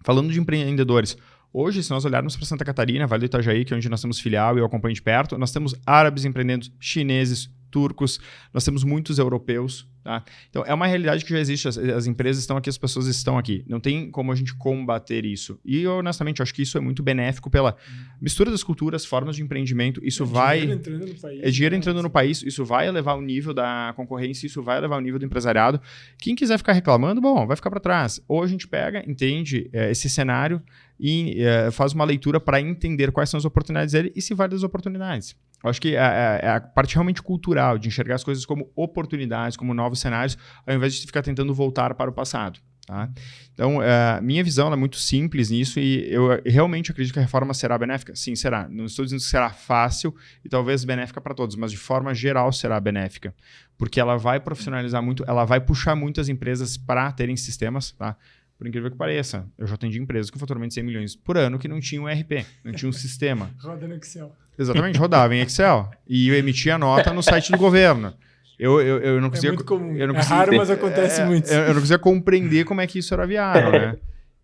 Falando de empreendedores, hoje, se nós olharmos para Santa Catarina, Vale do Itajaí, que é onde nós temos filial e eu acompanho de perto, nós temos árabes empreendendo, chineses, turcos, nós temos muitos europeus. Tá? Então, é uma realidade que já existe, as empresas estão aqui, as pessoas estão aqui. Não tem como a gente combater isso. E, honestamente, eu acho que isso é muito benéfico pela mistura das culturas, formas de empreendimento. Isso vai... Dinheiro entrando no país. É dinheiro entrando no país, isso vai elevar o nível da concorrência, isso vai elevar o nível do empresariado. Quem quiser ficar reclamando, bom, vai ficar para trás. Ou a gente pega, entende esse cenário e faz uma leitura para entender quais são as oportunidades dele e se vale das oportunidades. Eu acho que é a parte realmente cultural, de enxergar as coisas como oportunidades, como novos cenários, ao invés de ficar tentando voltar para o passado. Tá? Então, minha visão é muito simples nisso e eu realmente acredito que a reforma será benéfica. Sim, será. Não estou dizendo que será fácil e talvez benéfica para todos, mas de forma geral será benéfica. Porque ela vai profissionalizar muito, ela vai puxar muitas empresas para terem sistemas, tá? Por incrível que pareça, eu já atendi empresas com faturamento de 100 milhões por ano que não tinham um ERP, não tinham um sistema. Roda no Excel. Exatamente, rodava em Excel. E eu emitia nota no site do governo. Eu não conseguia... É muito comum. Eu não é conseguia, raro, mas acontece muito. Eu não conseguia compreender como é que isso era viável, né?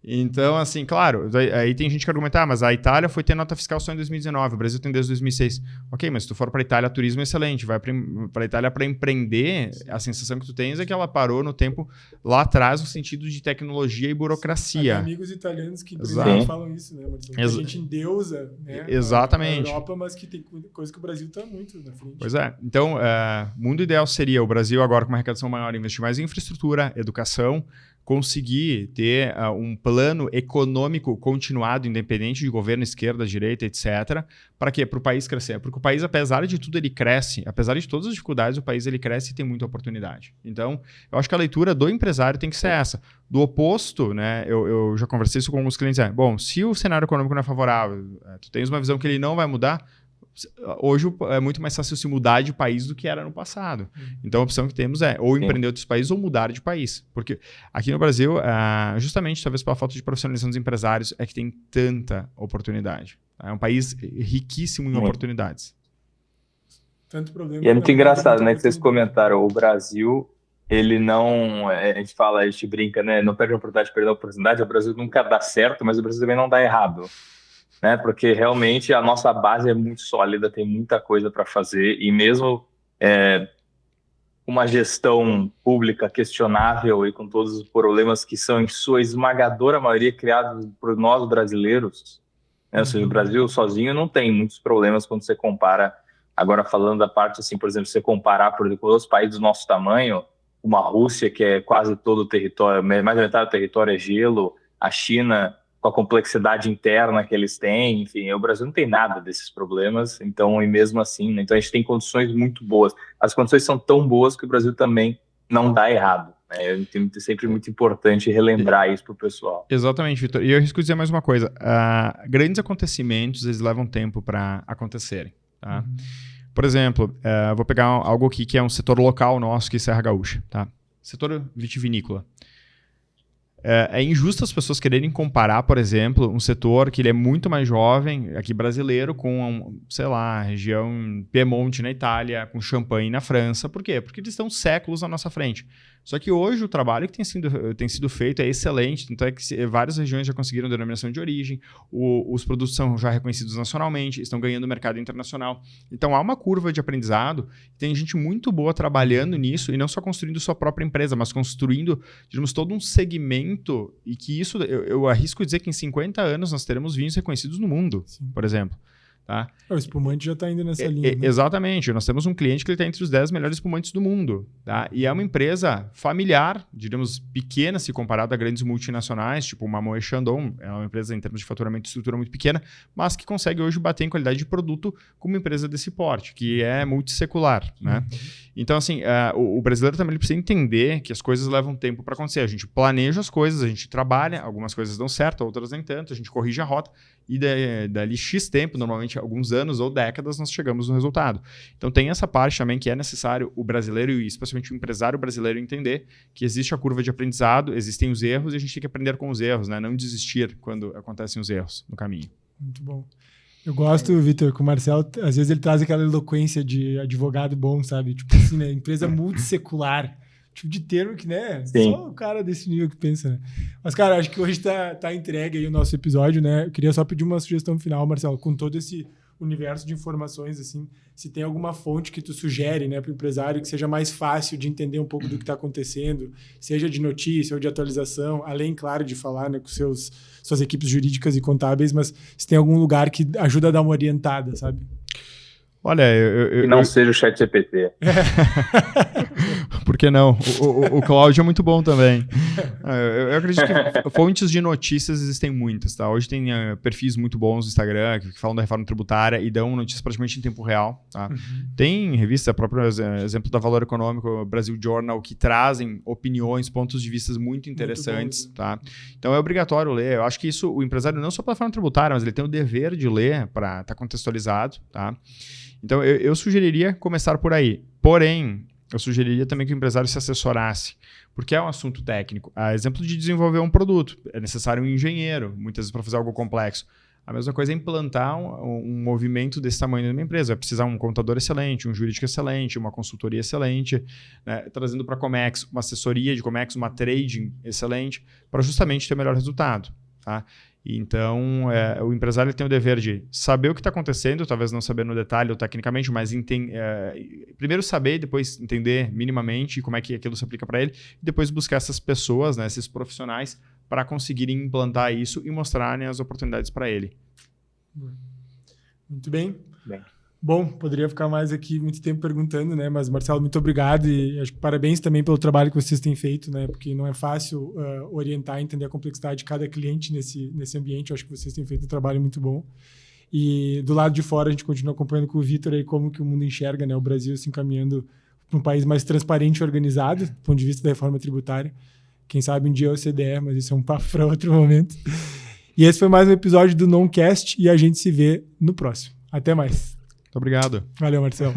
Então, assim, claro, aí tem gente que argumenta, mas a Itália foi ter nota fiscal só em 2019, o Brasil tem desde 2006. Ok, mas se tu for para a Itália, turismo é excelente, vai para a Itália para empreender, a sensação que tu tens é que ela parou no tempo lá atrás no sentido de tecnologia e burocracia. Tem amigos italianos que falam isso, né, Marcelo? A gente endeusa, né, exatamente. A Europa, mas que tem coisa que o Brasil está muito na frente. Pois é. Então, mundo ideal seria o Brasil agora com uma arrecadação maior, investir mais em infraestrutura, educação, conseguir ter um plano econômico continuado, independente de governo, esquerda, direita, etc. Para quê? Para o país crescer. Porque o país, apesar de tudo, ele cresce. Apesar de todas as dificuldades, o país ele cresce e tem muita oportunidade. Então, eu acho que a leitura do empresário tem que ser essa. Do oposto, né, eu já conversei isso com alguns clientes. Bom, se o cenário econômico não é favorável, tu tens uma visão que ele não vai mudar, hoje é muito mais fácil se mudar de país do que era no passado. Então a opção que temos é ou empreender em outros países ou mudar de país. Porque aqui no Brasil, justamente talvez pela falta de profissionalização dos empresários, é que tem tanta oportunidade. É um país riquíssimo em oportunidades. Tanto problema. E é muito engraçado, né, que vocês comentaram, o Brasil, ele não, a gente brinca, né, não perde a oportunidade de perder a oportunidade, o Brasil nunca dá certo, mas o Brasil também não dá errado. Né? Porque realmente a nossa base é muito sólida, tem muita coisa para fazer e mesmo uma gestão pública questionável e com todos os problemas que são em sua esmagadora maioria criados por nós brasileiros, né? Ou seja, o Brasil sozinho não tem muitos problemas quando você compara, agora falando da parte assim, por exemplo, se você comparar por exemplo, com outros países do nosso tamanho, uma Rússia que é quase todo o território, mais da metade do território é gelo, a China com a complexidade interna que eles têm, enfim, o Brasil não tem nada desses problemas, então, e mesmo assim, né, então a gente tem condições muito boas. As condições são tão boas que o Brasil também não dá errado. Né? Eu entendo que é sempre muito importante relembrar isso para o pessoal. Exatamente, Vitor. E eu arrisco dizer mais uma coisa. Grandes acontecimentos, eles levam tempo para acontecerem. Tá? Por exemplo, vou pegar algo aqui que é um setor local nosso, que é Serra Gaúcha. Tá? Setor vitivinícola. É injusto as pessoas quererem comparar, por exemplo, um setor que ele é muito mais jovem, aqui brasileiro, com, sei lá, região Piemonte na Itália, com Champagne na França. Por quê? Porque eles estão séculos à nossa frente. Só que hoje o trabalho que tem sido feito é excelente, então é que várias regiões já conseguiram denominação de origem, os produtos são já reconhecidos nacionalmente, estão ganhando mercado internacional. Então há uma curva de aprendizado, tem gente muito boa trabalhando nisso, e não só construindo sua própria empresa, mas construindo, digamos, todo um segmento, e que isso, eu arrisco dizer que em 50 anos nós teremos vinhos reconhecidos no mundo, por exemplo. Tá? O espumante já está indo nessa linha. Né? Exatamente. Nós temos um cliente que ele está entre os 10 melhores espumantes do mundo. Tá? E é uma empresa familiar, diríamos pequena, se comparado a grandes multinacionais, tipo uma Moët Chandon. É uma empresa em termos de faturamento e estrutura muito pequena, mas que consegue hoje bater em qualidade de produto com uma empresa desse porte, que é multissecular. Né? Então, assim, o brasileiro também precisa entender que as coisas levam tempo para acontecer. A gente planeja as coisas, a gente trabalha, algumas coisas dão certo, outras nem tanto, a gente corrige a rota e dali X tempo, normalmente alguns anos ou décadas, nós chegamos no resultado. Então tem essa parte também que é necessário o brasileiro e especialmente o empresário brasileiro entender que existe a curva de aprendizado, existem os erros e a gente tem que aprender com os erros, né? Não desistir quando acontecem os erros no caminho. Muito bom. Eu gosto, Vitor, que o Marcelo, às vezes ele traz aquela eloquência de advogado bom, sabe? Tipo assim, né? Empresa multissecular. Tipo de termo que, né? Sim. Só o cara desse nível que pensa, né? Mas, cara, acho que hoje tá entregue aí o nosso episódio, né? Eu queria só pedir uma sugestão final, Marcelo, com todo esse universo de informações, assim, se tem alguma fonte que tu sugere, né, para o empresário que seja mais fácil de entender um pouco do que está acontecendo, seja de notícia ou de atualização, além, claro, de falar, né, com suas equipes jurídicas e contábeis, mas se tem algum lugar que ajuda a dar uma orientada, sabe? Olha, que não seja o ChatGPT. Por que não? O Cláudio é muito bom também. Eu acredito que fontes de notícias existem muitas, tá? Hoje tem perfis muito bons no Instagram que falam da reforma tributária e dão notícias praticamente em tempo real, tá? Tem revistas, a própria exemplo da Valor Econômico, Brasil Journal, que trazem opiniões, pontos de vista muito interessantes, tá? Então é obrigatório ler. Eu acho que isso, o empresário não só para a reforma tributária, mas ele tem o dever de ler para estar contextualizado, tá? Então, eu sugeriria começar por aí. Porém, eu sugeriria também que o empresário se assessorasse, porque é um assunto técnico. A exemplo de desenvolver um produto, é necessário um engenheiro, muitas vezes para fazer algo complexo. A mesma coisa é implantar um movimento desse tamanho numa empresa. Vai precisar um contador excelente, um jurídico excelente, uma consultoria excelente, né? Trazendo para a Comex uma assessoria de Comex, uma trading excelente, para justamente ter o melhor resultado, tá? Então, o empresário tem o dever de saber o que está acontecendo, talvez não saber no detalhe ou tecnicamente, mas primeiro saber, depois entender minimamente como é que aquilo se aplica para ele, e depois buscar essas pessoas, né, esses profissionais, para conseguirem implantar isso e mostrarem as oportunidades para ele. Muito bem. Bom, poderia ficar mais aqui muito tempo perguntando, né? Mas, Marcelo, muito obrigado e acho que parabéns também pelo trabalho que vocês têm feito, né? Porque não é fácil orientar e entender a complexidade de cada cliente nesse ambiente. Eu acho que vocês têm feito um trabalho muito bom. E do lado de fora, a gente continua acompanhando com o Vitor aí como que o mundo enxerga, né? O Brasil se encaminhando para um país mais transparente e organizado, do ponto de vista da reforma tributária. Quem sabe um dia é o CDE, mas isso é um papo para outro momento. E esse foi mais um episódio do Noncast e a gente se vê no próximo. Até mais. Muito obrigado. Valeu, Marcelo.